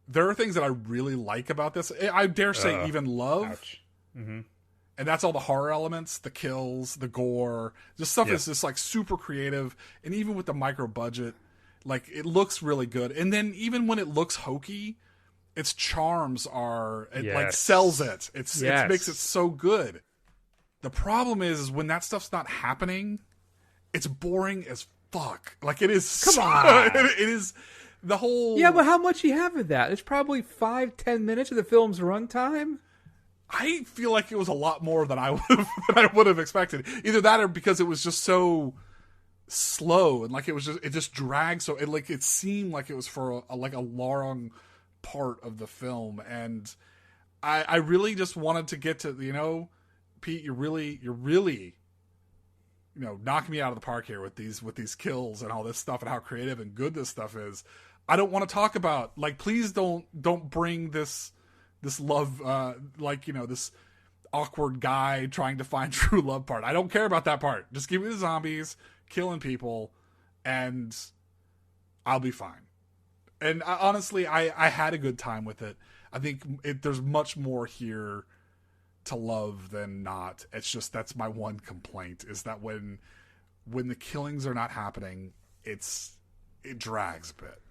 there are things that I really like about this. I dare say even love. And that's all the horror elements, the kills, the gore, just stuff that's just like super creative. And even with the micro budget, like it looks really good. And then even when it looks hokey, its charms like sells it. It makes it so good. The problem is when that stuff's not happening, it's boring as fuck. Like, it is. Come on. It is the whole. Yeah, but how much do you have of that? It's probably 5-10 minutes of the film's runtime. I feel like it was a lot more than I would have expected. Either that or because it was just so slow and like it just dragged. So it seemed like it was for a long part of the film. And I really just wanted to get to, Pete, you're really, knocking me out of the park here with these kills and all this stuff and how creative and good this stuff is. I don't want to talk about, like, please don't bring this love, this awkward guy trying to find true love part. I don't care about that part. Just give me the zombies killing people and I'll be fine. And honestly, I had a good time with it. I think there's much more here to love than not. It's just, that's my one complaint, is that when the killings are not happening, it drags a bit.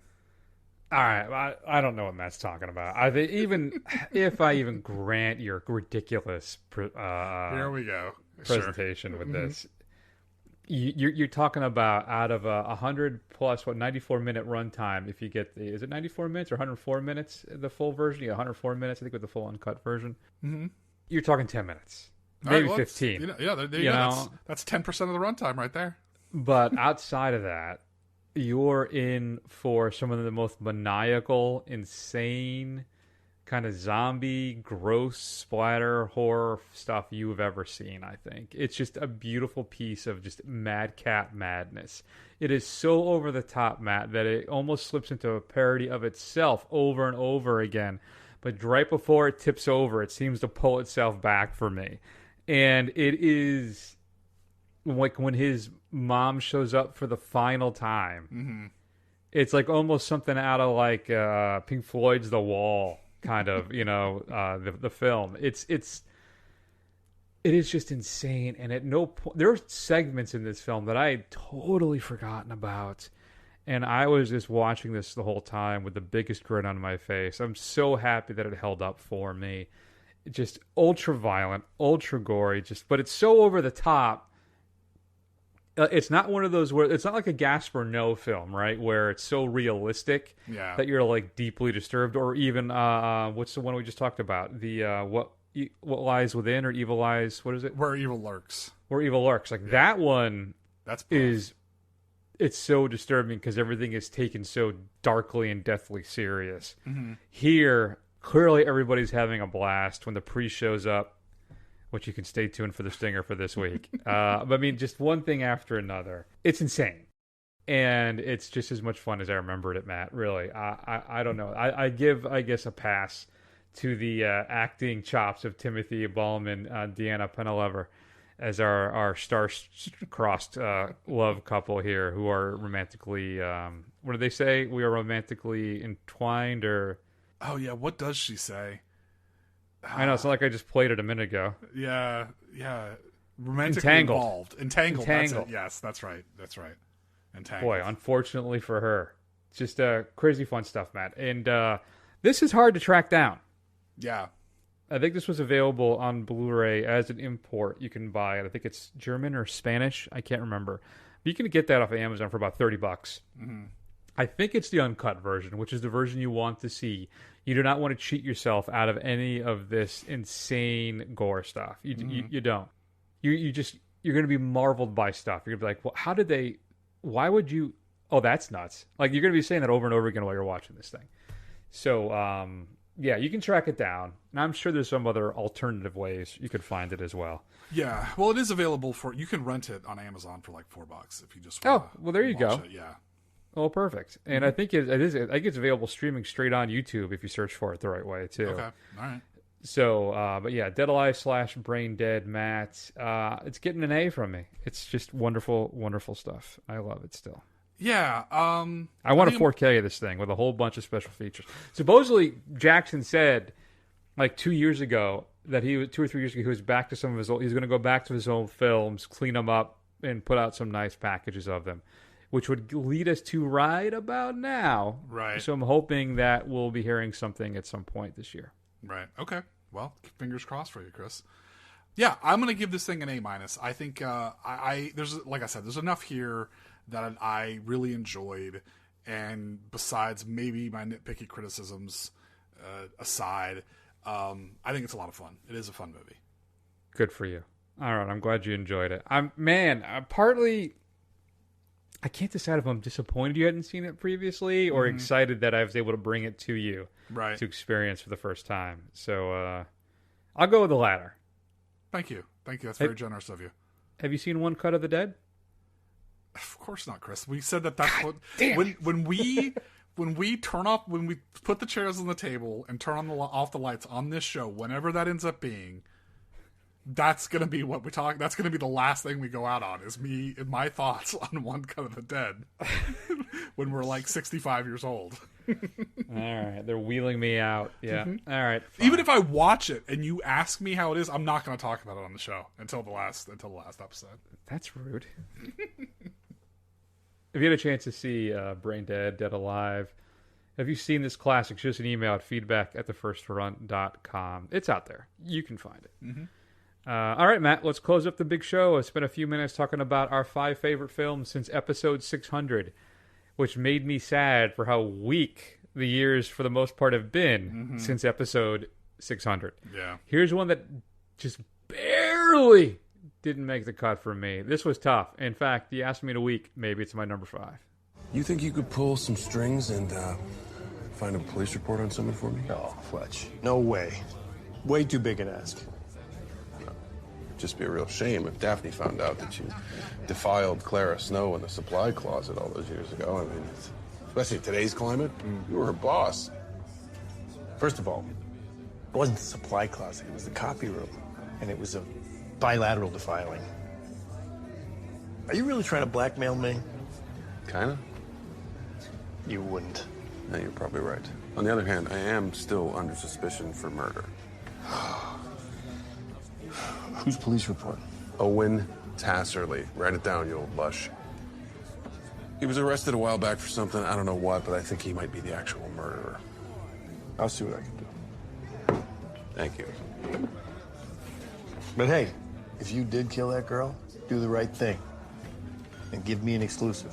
All right, I don't know what Matt's talking about. I think if I even grant your ridiculous here we go presentation with this, you're talking about out of 100 plus 94 minute runtime. If you get is it 94 minutes or 104 minutes the full version? Yeah, 104 minutes I think with the full uncut version. Mm-hmm. You're talking 10 minutes, maybe 15. That's 10% of the runtime right there. But outside of that, you're in for some of the most maniacal, insane, kind of zombie, gross, splatter, horror stuff you've ever seen, I think. It's just a beautiful piece of just madcap madness. It is so over the top, Matt, that it almost slips into a parody of itself over and over again. But right before it tips over, it seems to pull itself back for me. And it is like when his mom shows up for the final time. Mm-hmm. It's like almost something out of like Pink Floyd's The Wall, kind of, the film. It is just insane. And at no point, there are segments in this film that I had totally forgotten about. And I was just watching this the whole time with the biggest grin on my face. I'm so happy that it held up for me. Just ultra violent, ultra gory, but it's so over the top. It's not one of those where it's not like a gasp or no film, right? Where it's so realistic that you're like deeply disturbed, or even what's the one we just talked about? The what lies within, or evil lies? What is it? Where evil lurks. Where evil lurks. Like that one. It's so disturbing because everything is taken so darkly and deathly serious. Mm-hmm. Here, clearly everybody's having a blast when the priest shows up, which you can stay tuned for the stinger for this week. But I mean, just one thing after another. It's insane. And it's just as much fun as I remembered it, Matt, really. I don't know. I give, I guess, a pass to the acting chops of Timothy Ballman, Deanna Penelever, as our star-crossed love couple here, who are romantically, what do they say? We are romantically entwined, or... Oh, yeah, what does she say? I know, it's not like I just played it a minute ago. Yeah. Romantically involved. Entangled. That's it. Yes, that's right. Entangled. Boy, unfortunately for her. It's just crazy fun stuff, Matt. And this is hard to track down. Yeah. I think this was available on Blu-ray as an import. You can buy it. I think it's German or Spanish. I can't remember. But you can get that off of Amazon for about $30. Mm-hmm. I think it's the uncut version, which is the version you want to see. You do not want to cheat yourself out of any of this insane gore stuff. You don't. You're going to be marveled by stuff. You're going to be like, well, why would you? Oh, that's nuts. Like, you're going to be saying that over and over again while you're watching this thing. So, yeah, you can track it down. And I'm sure there's some other alternative ways you could find it as well. Yeah. Well, it is available you can rent it on Amazon for like $4 if you just want to. Oh, well, there you go. It. Yeah. Oh, perfect. And I think it is. I think it's available streaming straight on YouTube if you search for it the right way, too. Okay. All right. So, but yeah, Dead Alive / Braindead, Matt. It's getting an A from me. It's just wonderful, wonderful stuff. I love it still. Yeah. I want a 4K of this thing with a whole bunch of special features. Supposedly, Jackson said like 2 years ago that 2 or 3 years ago, he was back to some of his old. He's going to go back to his old films, clean them up, and put out some nice packages of them, which would lead us to right about now. Right. So I'm hoping that we'll be hearing something at some point this year. Right. Okay. Well, fingers crossed for you, Chris. Yeah, I'm going to give this thing an A-. I think there's, like I said, there's enough here that I really enjoyed, and besides maybe my nitpicky criticisms aside, I think it's a lot of fun. It is a fun movie. Good for you. All right, I'm glad you enjoyed it. Partly, I can't decide if I'm disappointed you hadn't seen it previously or excited that I was able to bring it to you to experience for the first time. So I'll go with the latter. Thank you. That's very generous of you. Have you seen One Cut of the Dead? Of course not, Chris. We said that's what when we put the chairs on the table and turn off the lights on this show, whenever that ends up being, that's gonna be what we talk. That's gonna be the last thing we go out on. Is me and my thoughts on One Cut of the Dead when we're like 65 years old. All right, they're wheeling me out. Yeah. All right. Fine. Even if I watch it and you ask me how it is, I'm not going to talk about it on the show until the last episode. That's rude. If you had a chance to see Braindead, Dead Alive, have you seen this classic? Shoot us an email at feedback@thefirstrun.com. It's out there. You can find it. All right, Matt, let's close up the big show. I spent a few minutes talking about our 5 favorite films since episode 600, which made me sad for how weak the years, for the most part, have been since episode 600. Yeah. Here's one that just barely didn't make the cut for me. This was tough. In fact, you asked me in a week, maybe it's my number 5. You think you could pull some strings and find a police report on someone for me? No, Fletch. No way. Way too big an ask. Just be a real shame if Daphne found out that you defiled Clara Snow in the supply closet all those years ago. I mean, especially in today's climate, you were her boss. First of all, it wasn't the supply closet, it was the copy room. And it was a bilateral defiling. Are you really trying to blackmail me? Kinda. You wouldn't. No, you're probably right. On the other hand, I am still under suspicion for murder. Whose police report? Owen Tasserly. Write it down, you old lush. He was arrested a while back for something, I don't know what, but I think he might be the actual murderer. I'll see what I can do. Thank you. But hey, if you did kill that girl, do the right thing. And give me an exclusive.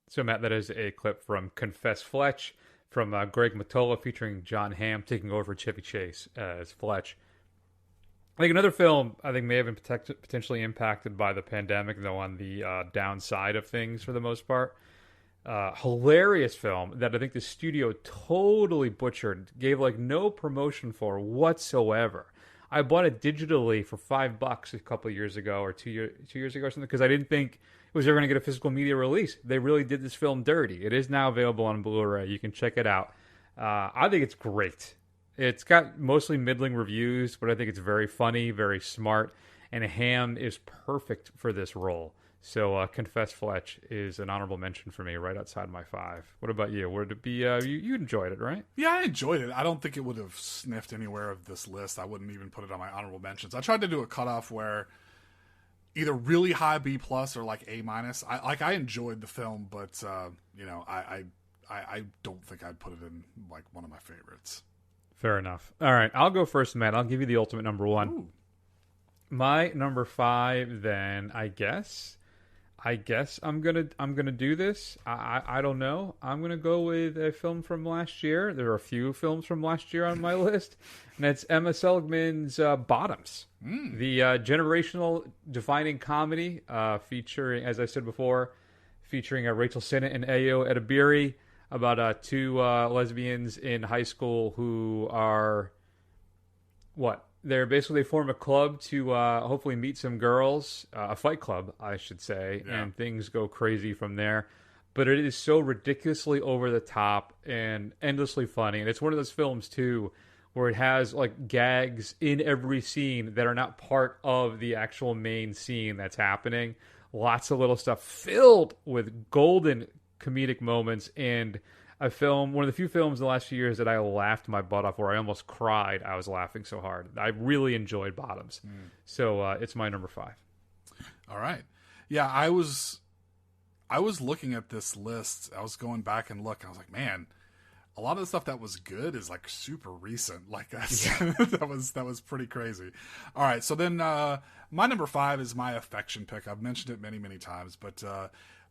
So, Matt, that is a clip from Confess Fletch from Greg Mottola featuring John Hamm taking over Chevy Chase as Fletch. I think another film I think may have been potentially impacted by the pandemic, though on the downside of things for the most part. Hilarious film that I think the studio totally butchered, gave like no promotion for whatsoever. I bought it digitally for $5 a couple of years ago, or 2 years ago or something, because I didn't think it was ever going to get a physical media release. They really did this film dirty. It is now available on Blu-ray. You can check it out. I think it's great. It's got mostly middling reviews, but I think it's very funny, very smart, and Hamm is perfect for this role. So Confess Fletch is an honorable mention for me, right outside my 5. What about you? Would it be you enjoyed it, right? Yeah, I enjoyed it. I don't think it would have sniffed anywhere of this list. I wouldn't even put it on my honorable mentions. I tried to do a cutoff where either really high B+ or like A-. I enjoyed the film, but I don't think I'd put it in like one of my favorites. Fair enough. All right, I'll go first, Matt. I'll give you the ultimate number 1. Ooh. My number 5, then, I guess I'm gonna do this. I don't know. I'm gonna go with a film from last year. There are a few films from last year on my list, and it's Emma Seligman's Bottoms, the generational defining comedy featuring, as I said before, featuring Rachel Sennett and Ayo Edebiri, about 2 lesbians in high school who are they form a club to hopefully meet some girls, a fight club, I should say, and things go crazy from there. But it is so ridiculously over the top and endlessly funny. And it's one of those films, too, where it has like gags in every scene that are not part of the actual main scene that's happening. Lots of little stuff filled with golden comedic moments, and one of the few films in the last few years that I laughed my butt off, where I almost cried. I was laughing so hard. I really enjoyed Bottoms. So it's my number 5. All right. Yeah, I was looking at this list. I was going back and look. I was like, man, a lot of the stuff that was good is like super recent. Like that's that was pretty crazy. All right, so then my number 5 is my affection pick. I've mentioned it many times, but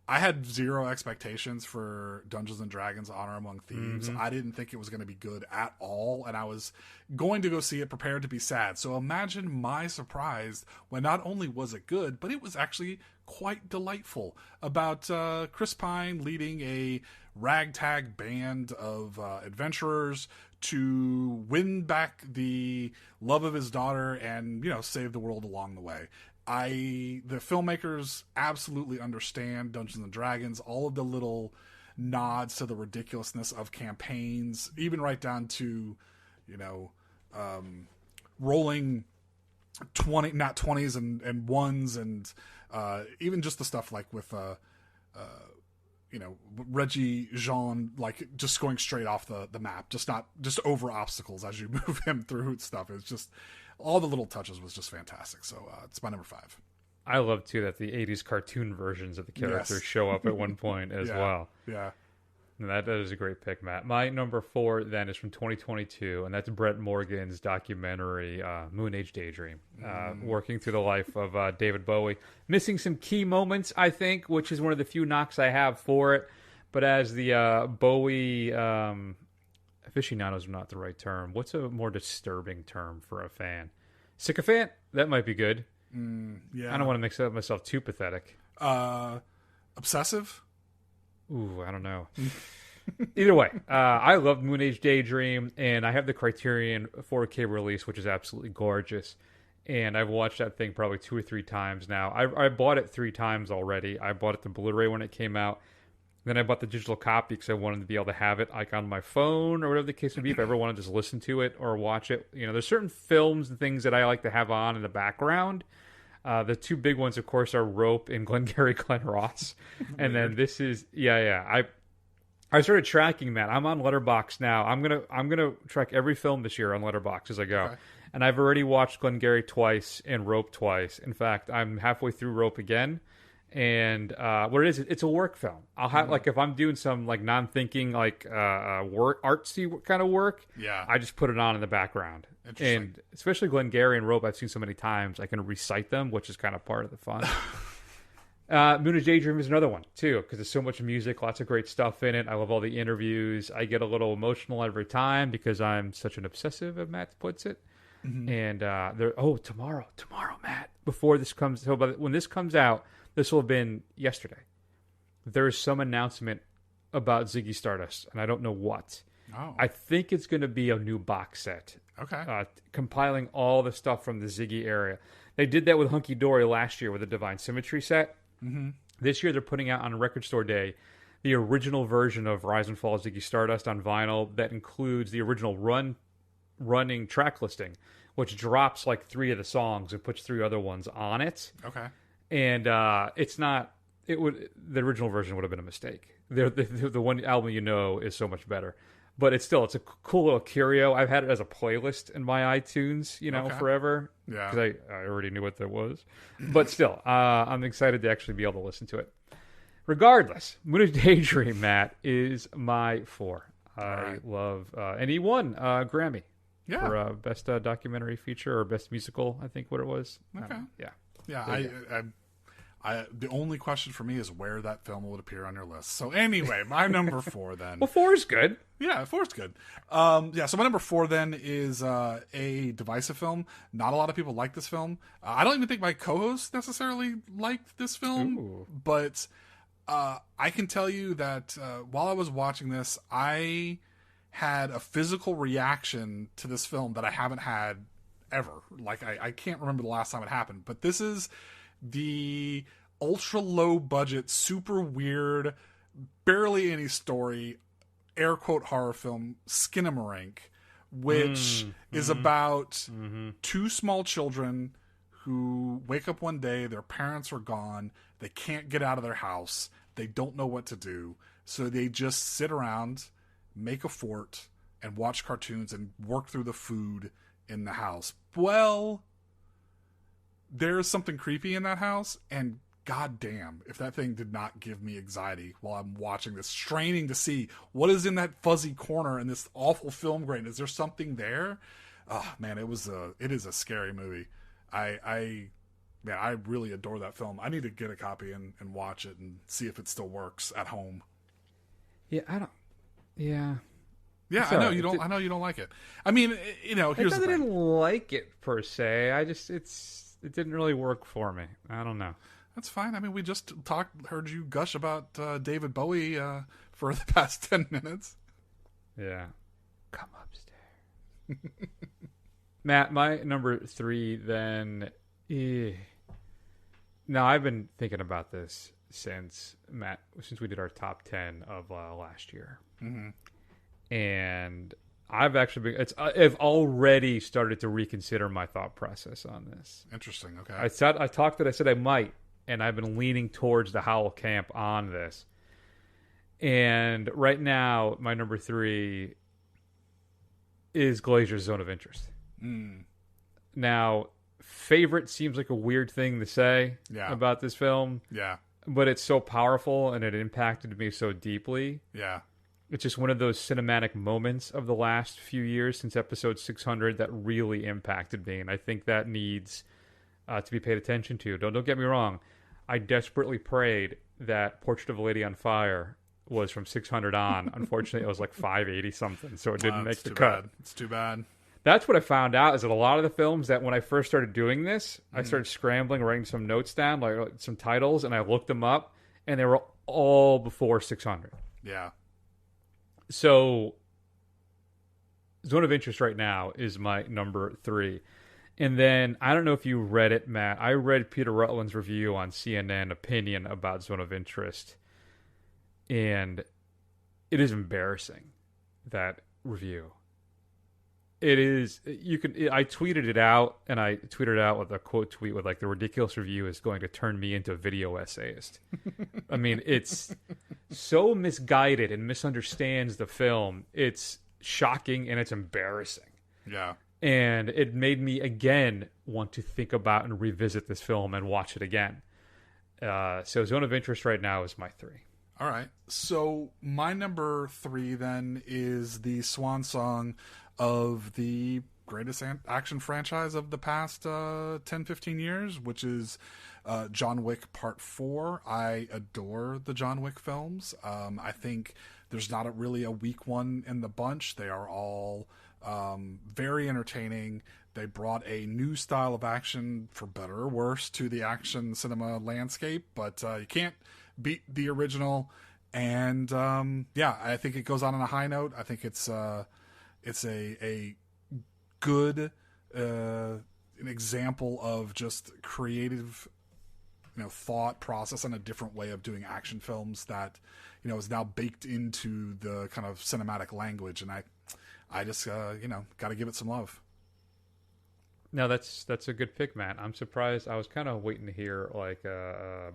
I had zero expectations for Dungeons and Dragons: Honor Among Thieves. I didn't think it was going to be good at all, and I was going to go see it prepared to be sad. So imagine my surprise when not only was it good, but it was actually quite delightful. About Chris Pine leading a ragtag band of adventurers to win back the love of his daughter and, save the world along the way. The filmmakers absolutely understand Dungeons and Dragons, all of the little nods to the ridiculousness of campaigns, even right down to, rolling 20s and ones, and even just the stuff like with Reggie Jean, like just going straight off the map, just over obstacles as you move him through stuff. It's just all the little touches was just fantastic. So it's my number 5. I love too that the 80s cartoon versions of the characters show up at one point as well. Yeah. And that is a great pick, Matt. My number 4 then is from 2022, and that's Brett Morgan's documentary, Moon Age Daydream, working through the life of David Bowie. Missing some key moments, I think, which is one of the few knocks I have for it. But as the Bowie aficionado is not the right term. What's a more disturbing term for a fan? Sycophant? That might be good. Yeah. I don't want to mix up myself too pathetic. Obsessive? Ooh, I don't know. Either way, I love Moon Age Daydream, and I have the Criterion 4K release, which is absolutely gorgeous. And I've watched that thing probably 2 or 3 times now. I bought it 3 times already. I bought it the Blu-ray when it came out. Then I bought the digital copy because I wanted to be able to have it like on my phone or whatever the case may be. If I ever want to just listen to it or watch it, there's certain films and things that I like to have on in the background. The 2 big ones, of course, are Rope and Glengarry Glen Ross. And then this is I started tracking that. I'm on Letterboxd now. I'm gonna track every film this year on Letterboxd as I go. Okay. And I've already watched Glengarry twice and Rope twice. In fact, I'm halfway through Rope again. And what it is, it's a work film. I'll have like if I'm doing some like non-thinking like work artsy kind of work. Yeah, I just put it on in the background. And especially Glengarry and Rope, I've seen so many times I can recite them, which is kind of part of the fun. Moon Age Daydream is another one too because there's so much music, lots of great stuff in it. I love all the interviews. I get a little emotional every time because I'm such an obsessive, as Matt puts it. And tomorrow, Matt. Before this comes, when this comes out. This will have been yesterday. There is some announcement about Ziggy Stardust, and I don't know what. Oh. I think it's going to be a new box set. Okay. Compiling all the stuff from the Ziggy area. They did that with Hunky Dory last year with the Divine Symmetry set. This year they're putting out on Record Store Day the original version of Rise and Fall of Ziggy Stardust on vinyl that includes the original running track listing, which drops like 3 of the songs and puts 3 other ones on it. Okay. And it's not. The original version would have been a mistake. The one album is so much better, but it's a cool little curio. I've had it as a playlist in my iTunes, forever. Yeah, because I already knew what that was, but still, I'm excited to actually be able to listen to it. Regardless, Moon Age Daydream, Matt, is my 4. I love, and he won Grammy for best documentary feature or best musical. I think what it was. Okay. Yeah. The only question for me is where that film would appear on your list. So anyway, my number 4 then. Well, 4 is good. Yeah, 4 is good. So my number 4 then is a divisive film. Not a lot of people like this film. I don't even think my co-host necessarily liked this film. But I can tell you that while I was watching this, I had a physical reaction to this film that I haven't had ever. Like, I can't remember the last time it happened. But this is the ultra low budget, super weird, barely any story, air quote horror film Skinamarink, which is about 2 small children who wake up one day, their parents are gone, they can't get out of their house, they don't know what to do, so they just sit around, make a fort, and watch cartoons and work through the food in the house. Well, there's something creepy in that house, and God damn, if that thing did not give me anxiety while I'm watching this, straining to see what is in that fuzzy corner in this awful film grain. Is there something there? Oh man, it is a scary movie. I really adore that film. I need to get a copy and watch it and see if it still works at home. Yeah, I don't. Yeah. Yeah, I know you don't. I know you don't like it. I mean, you know, here's the thing. I didn't like it per se. It didn't really work for me. I don't know. That's fine. I mean, we just heard you gush about David Bowie for the past 10 minutes. Yeah. Come upstairs. Matt, my number 3 then. Now, I've been thinking about this since we did our top 10 of last year. Mm-hmm. And I've I've already started to reconsider my thought process on this. Interesting. Okay. I said I might, and I've been leaning towards the Howell camp on this. And right now, my number 3 is Glazier's Zone of Interest. Mm. Now, favorite seems like a weird thing to say about this film. Yeah. But it's so powerful, and it impacted me so deeply. Yeah. It's just one of those cinematic moments of the last few years since episode 600 that really impacted me, and I think that needs to be paid attention to. Don't get me wrong. I desperately prayed that Portrait of a Lady on Fire was from 600 on. Unfortunately, it was like 580 something, so it didn't make the cut. It's too bad. That's what I found out, is that a lot of the films that when I first started doing this, I started scrambling, writing some notes down, like some titles, and I looked them up, and they were all before 600. Yeah. So, Zone of Interest right now is my number 3. And then, I don't know if you read it, Matt. I read Peter Rutland's review on CNN Opinion about Zone of Interest. And it is embarrassing, that review. It is, I tweeted it out, and I tweeted it out with a quote tweet with like, the ridiculous review is going to turn me into a video essayist. I mean, it's so misguided and misunderstands the film. It's shocking and it's embarrassing. Yeah. And it made me again want to think about and revisit this film and watch it again. So Zone of Interest right now is my 3. All right. So my number 3 then is the swan song of the greatest action franchise of the past 10-15 years, which is John Wick Part 4. I adore the John Wick films. I think there's not really a weak one in the bunch. They are all very entertaining. They brought a new style of action, for better or worse, to the action cinema landscape, but you can't beat the original. And I think it goes on a high note. I think it's a good an example of just creative, thought process and a different way of doing action films that, is now baked into the kind of cinematic language. And I just got to give it some love. No, that's a good pick, Matt. I'm surprised. I was kind of waiting to hear like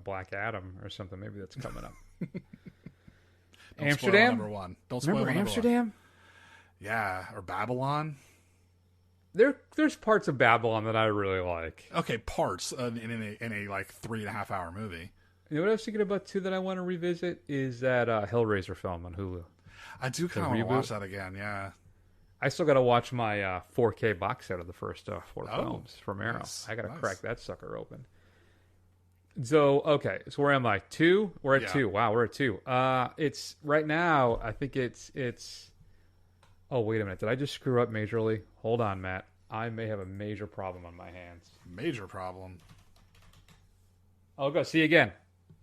Black Adam or something. Maybe that's coming up. Amsterdam, number 1. Don't spoil Remember number Amsterdam? 1. Yeah, or Babylon. There's parts of Babylon that I really like. Okay, parts in a like 3.5 hour movie. You know what I was thinking about too that I want to revisit is that Hellraiser film on Hulu. I do kind of want to watch that again. Yeah. I still got to watch my 4K box set of the first 4 films from Arrow. Nice, I got to crack that sucker open. So, okay. So where am I? 2? We're at 2. Wow, we're at 2. It's right now, I think it's oh, wait a minute. Did I just screw up majorly? Hold on, Matt. I may have a major problem on my hands. Major problem. I'll go. See you again.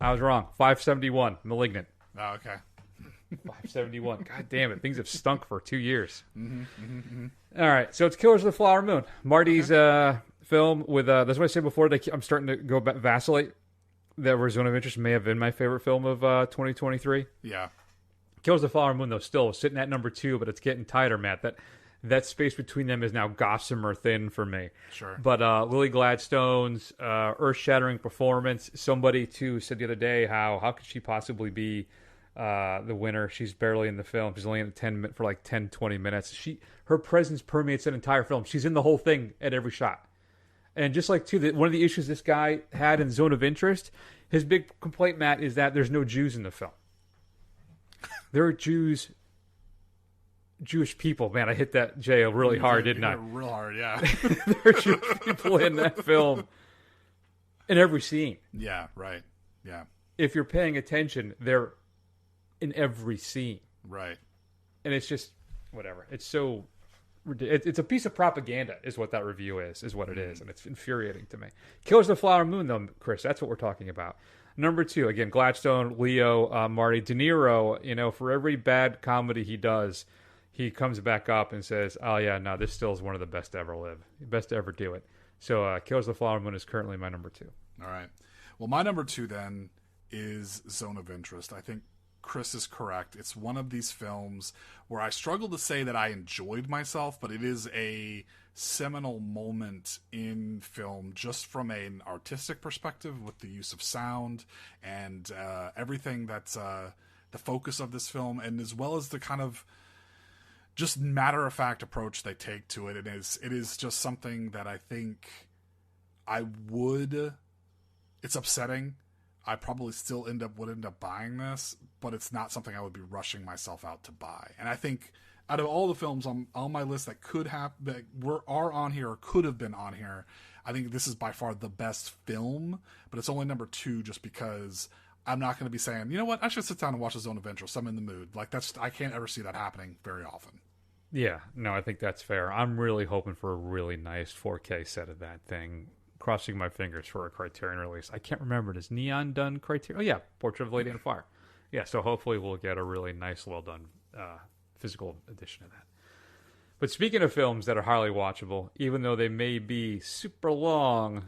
I was wrong. 571. Malignant. Oh, okay. 571. God damn it. Things have stunk for 2 years. Mm-hmm. All right. So it's Killers of the Flower Moon. Marty's film with, that's what I said before. I'm starting to go back, vacillate. That Zone of Interest may have been my favorite film of 2023. Yeah. Killers of the Flower Moon, though, still sitting at number 2, but it's getting tighter, Matt. That space between them is now gossamer thin for me. Sure. But Lily Gladstone's earth-shattering performance. Somebody, too, said the other day how could she possibly be the winner? She's barely in the film. She's only in 10, 20 minutes. Her presence permeates that entire film. She's in the whole thing at every shot. And just like, too, one of the issues this guy had in Zone of Interest, his big complaint, Matt, is that there's no Jews in the film. There are Jewish people. Man, I hit that J really hard, didn't I? Real hard, yeah. There are Jewish people in that film in every scene. Yeah, right. Yeah. If you're paying attention, they're in every scene. Right. And it's just, whatever. It's so... It's a piece of propaganda, is what that review is what it is, and it's infuriating to me. Killers of the Flower Moon, though, Chris, that's what we're talking about. Number 2, again, Gladstone, Leo, Marty, De Niro. For every bad comedy he does, he comes back up and says, "Oh yeah, no, this still is one of the best to ever live, best to ever do it." So, Killers of the Flower Moon is currently my number 2. All right. Well, my number 2 then is Zone of Interest. I think Chris is correct. It's one of these films where I struggle to say that I enjoyed myself, but it is a seminal moment in film just from an artistic perspective with the use of sound and everything that's the focus of this film, and as well as the kind of just matter-of-fact approach they take to it. It is just something that I think it's upsetting. I probably still would end up buying this, but it's not something I would be rushing myself out to buy. And I think out of all the films on my list that are on here or could have been on here, I think this is by far the best film, but it's only number 2 just because I'm not going to be saying, you know what, I should sit down and watch a Zone of Interest. I'm in the mood. I can't ever see that happening very often. Yeah, no, I think that's fair. I'm really hoping for a really nice 4K set of that thing. Crossing my fingers for a Criterion release. I can't remember. Does Neon done Criterion? Oh, yeah. Portrait of a Lady on Fire. Yeah, so hopefully we'll get a really nice, well-done physical edition of that. But speaking of films that are highly watchable, even though they may be super long,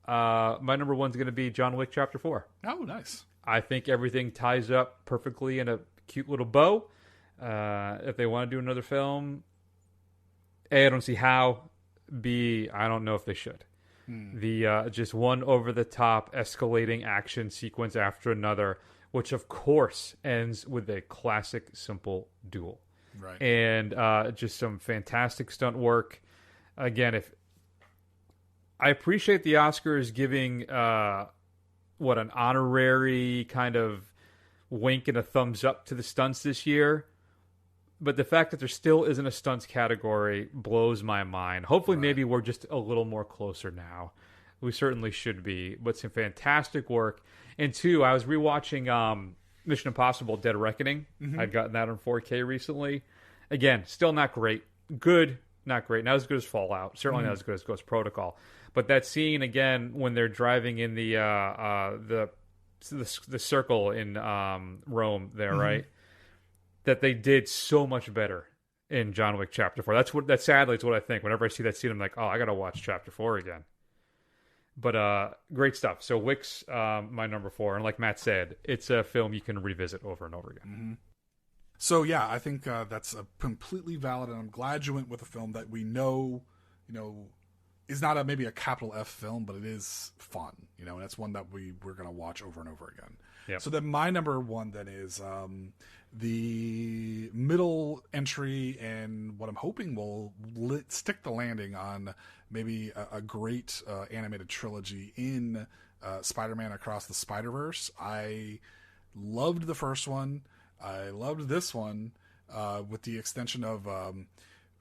my number 1's going to be John Wick Chapter 4. Oh, nice. I think everything ties up perfectly in a cute little bow. If they want to do another film, A, I don't see how. B, I don't know if they should. The just one over-the-top escalating action sequence after another, which of course ends with a classic simple duel. Right. And just some fantastic stunt work. Again, if I appreciate the Oscars giving an honorary kind of wink and a thumbs up to the stunts this year. But the fact that there still isn't a stunts category blows my mind. Hopefully, maybe we're just a little more closer now. We certainly should be. But some fantastic work. And 2, I was rewatching Mission Impossible: Dead Reckoning. Mm-hmm. I'd gotten that on 4K recently. Again, still not great. Good, not great. Not as good as Fallout. Certainly not as good as Ghost Protocol. But that scene again when they're driving in the circle in Rome there, right? That they did so much better in John Wick Chapter 4. That's sadly it's what I think. Whenever I see that scene, I'm like, oh, I gotta watch Chapter 4 again. But great stuff. So Wick's my number 4, and like Matt said, it's a film you can revisit over and over again. Mm-hmm. So yeah, I think that's a completely valid, and I'm glad you went with a film that we know, is not maybe a capital F film, but it is fun, and that's one that we're gonna watch over and over again. Yep. So then my number 1 then is the middle entry, and what I'm hoping will stick the landing on maybe a great animated trilogy in Spider-Man Across the Spider-Verse. I loved the first one. I loved this one with the extension of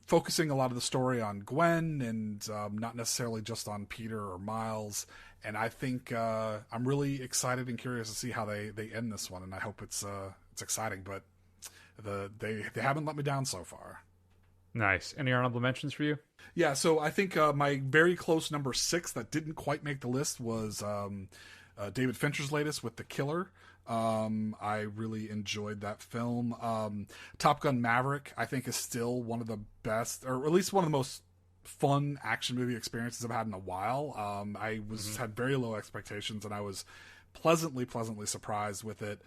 focusing a lot of the story on Gwen and not necessarily just on Peter or Miles. And I think I'm really excited and curious to see how they end this one, and I hope it's exciting. But they haven't let me down so far. Nice. Any honorable mentions for you? Yeah, so I think my very close number 6 that didn't quite make the list was David Fincher's latest with The Killer. I really enjoyed that film. Top Gun Maverick, I think, is still one of the best, or at least one of the most fun action movie experiences I've had in a while. I had very low expectations, and I was pleasantly surprised with it.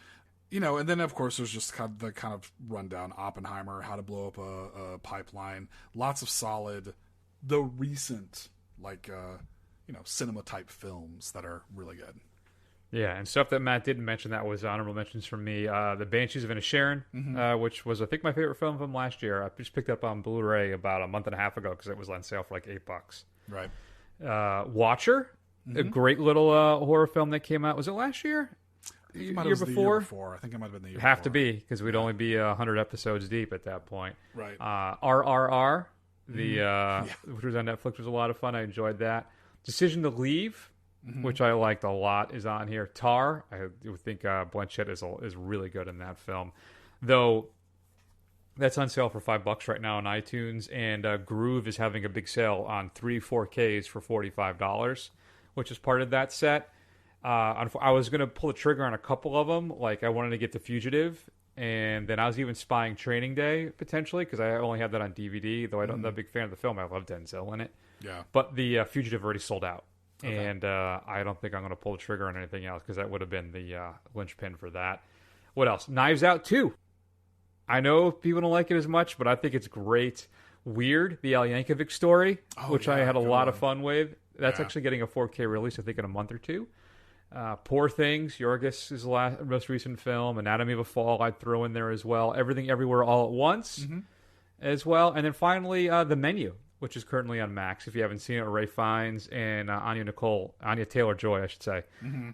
And then of course there's just kind of rundown Oppenheimer, How to Blow Up a Pipeline. Lots of solid, though recent, cinema type films that are really good. Yeah, and stuff that Matt didn't mention that was honorable mentions from me. The Banshees of Inisherin, which was, I think, my favorite film from last year. I just picked up on Blu-ray about a month and a half ago because it was on sale for like $8. Right. Watcher, a great little horror film that came out. Was it last year? Year before? I think it might have been the year Have before. to be, because we'd only be 100 episodes deep at that point. Right. RRR, which was on Netflix, was a lot of fun. I enjoyed that. Decision to Leave, which I liked a lot, is on here. Tar, I think Blanchett is really good in that film. Though, that's on sale for $5 right now on iTunes, and Groove is having a big sale on 3 4Ks for $45, which is part of that set. I was going to pull the trigger on a couple of them. Like, I wanted to get The Fugitive, and then I was even spying Training Day, potentially, because I only had that on DVD, though I'm not a big fan of the film. I love Denzel in it. Yeah. But the Fugitive already sold out. Okay. And I don't think I'm going to pull the trigger on anything else, because that would have been the linchpin for that. What else? Knives Out 2. I know people don't like it as much, but I think it's great. Weird, the Al Yankovic story, which I had a lot of fun with. That's actually getting a 4K release, I think, in a month or two. Poor Things, Yorgos' most recent film. Anatomy of a Fall, I'd throw in there as well. Everything Everywhere All at Once as well. And then finally, The Menu, which is currently on Max. If you haven't seen it, Ray Fiennes and Anya Taylor-Joy, I should say.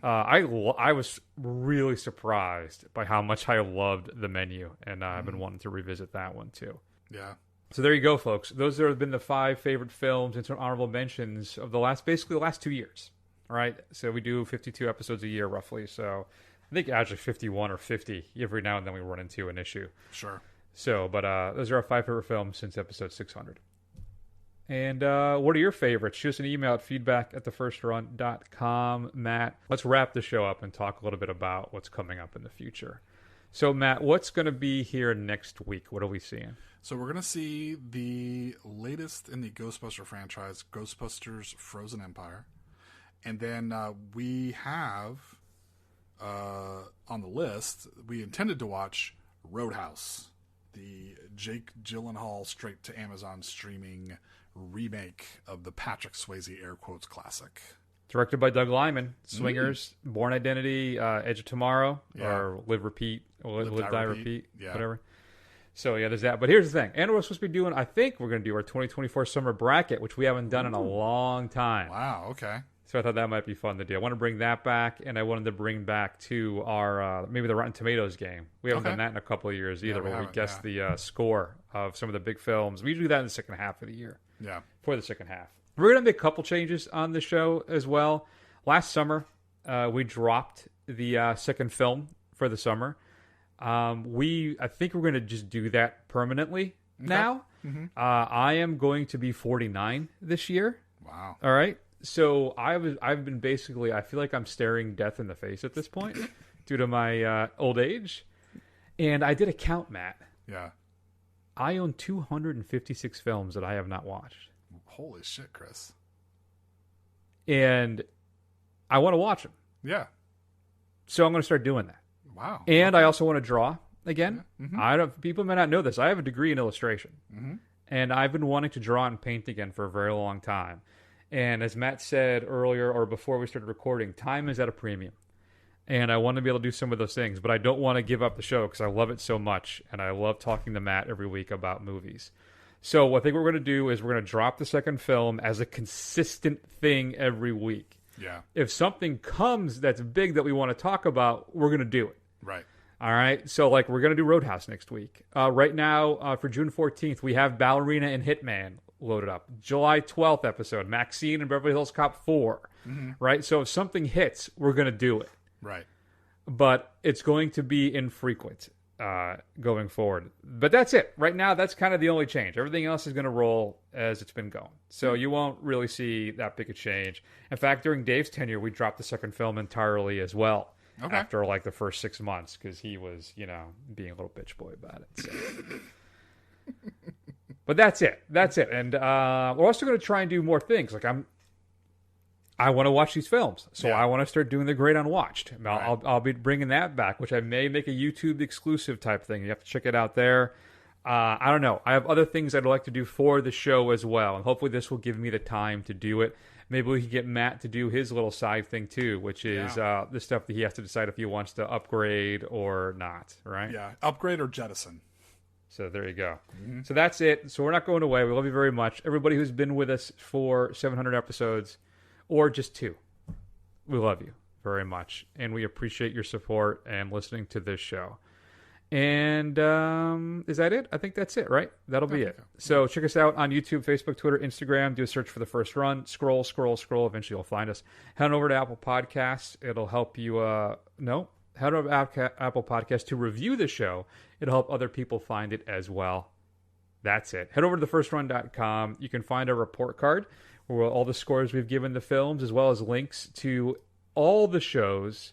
I was really surprised by how much I loved The Menu, and I've been wanting to revisit that one too. Yeah. So there you go, folks. Those have been the 5 favorite films and some honorable mentions of the last 2 years. All right, so we do 52 episodes a year, roughly. So I think actually 51 or 50 every now and then we run into an issue. Sure. So, but those are our 5 favorite films since episode 600. And what are your favorites? Shoot us an email at feedback@thefirstrun.com. Matt, let's wrap the show up and talk a little bit about what's coming up in the future. So, Matt, what's going to be here next week? What are we seeing? So we're going to see the latest in the Ghostbuster franchise, Ghostbusters Frozen Empire. And then we have on the list, we intended to watch Roadhouse, the Jake Gyllenhaal straight to Amazon streaming remake of the Patrick Swayze air quotes classic. Directed by Doug Liman. Swingers, Born Identity, Edge of Tomorrow, or Live, Die, Repeat, whatever. So, yeah, there's that. But here's the thing. And we're supposed to be doing, I think we're going to do our 2024 summer bracket, which we haven't done in a long time. Wow, okay. So I thought that might be fun to do. I want to bring that back, and I wanted to bring back, too, our maybe the Rotten Tomatoes game. We haven't done that in a couple of years either, where we guess the score of some of the big films. We do that in the second half of the year. Yeah. For the second half. We're going to make a couple changes on the show as well. Last summer, we dropped the second film for the summer. I think we're going to just do that permanently now. I am going to be 49 this year. Wow. All right. So I've been basically, I feel like I'm staring death in the face at this point due to my old age. And I did a count, Matt. Yeah. I own 256 films that I have not watched. Holy shit, Chris. And I want to watch them. Yeah. So I'm going to start doing that. Wow. And I also want to draw again. Yeah. People may not know this. I have a degree in illustration. And I've been wanting to draw and paint again for a very long time. And as Matt said earlier, or before we started recording, time is at a premium. And I want to be able to do some of those things, but I don't want to give up the show because I love it so much, and I love talking to Matt every week about movies. So what I think we're going to do is we're going to drop the second film as a consistent thing every week. Yeah. If something comes that's big that we want to talk about, we're going to do it. Right. All right. So, like, we're going to do Roadhouse next week. Right now, for June 14th, we have Ballerina and Hitman loaded up. July 12th episode, Maxine and Beverly Hills Cop 4. Right? So if something hits, we're going to do it. Right. But it's going to be infrequent going forward. But that's it. Right now, that's kind of the only change. Everything else is going to roll as it's been going. So you won't really see that big a change. In fact, during Dave's tenure, we dropped the second film entirely as well. Okay. After like the first 6 months, because he was, being a little bitch boy about it. So. But that's it. That's it. And we're also going to try and do more things. Like I want to watch these films, so I want to start doing the Great Unwatched. I'll be bringing that back, which I may make a YouTube exclusive type thing. You have to check it out there. I don't know. I have other things I'd like to do for the show as well, and hopefully this will give me the time to do it. Maybe we can get Matt to do his little side thing too, which is the stuff that he has to decide if he wants to upgrade or not, right? Yeah, upgrade or jettison. So there you go. So that's it. So we're not going away. We love you very much. Everybody who's been with us for 700 episodes or just 2, we love you very much. And we appreciate your support and listening to this show. And is that it? I think that's it, right? That'll be it. So check us out on YouTube, Facebook, Twitter, Instagram. Do a search for The First Run. Scroll. Eventually you'll find us. Head over to Apple Podcasts. It'll help you... Head over to Apple Podcasts to review the show. It'll help other people find it as well. That's it. Head over to thefirstrun.com. You can find our report card where all the scores we've given the films, as well as links to all the shows.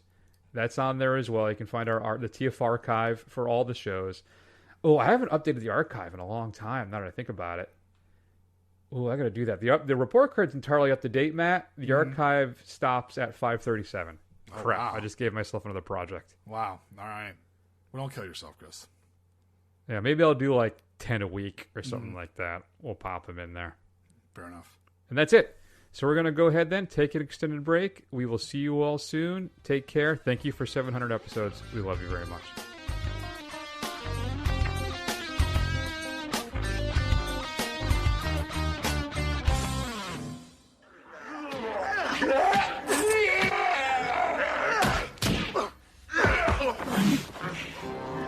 That's on there as well. You can find the TF archive for all the shows. Oh, I haven't updated the archive in a long time, now that I think about it. Oh, I got to do that. The report card's entirely up to date, Matt. The archive stops at 537. Crap, wow. I just gave myself another project. Wow. All right. Well, don't kill yourself, Chris. Yeah, maybe I'll do like 10 a week or something like that. We'll pop them in there. Fair enough. And that's it. So we're going to go ahead then, take an extended break. We will see you all soon. Take care. Thank you for 700 episodes. We love you very much.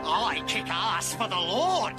I kick ass for the Lord.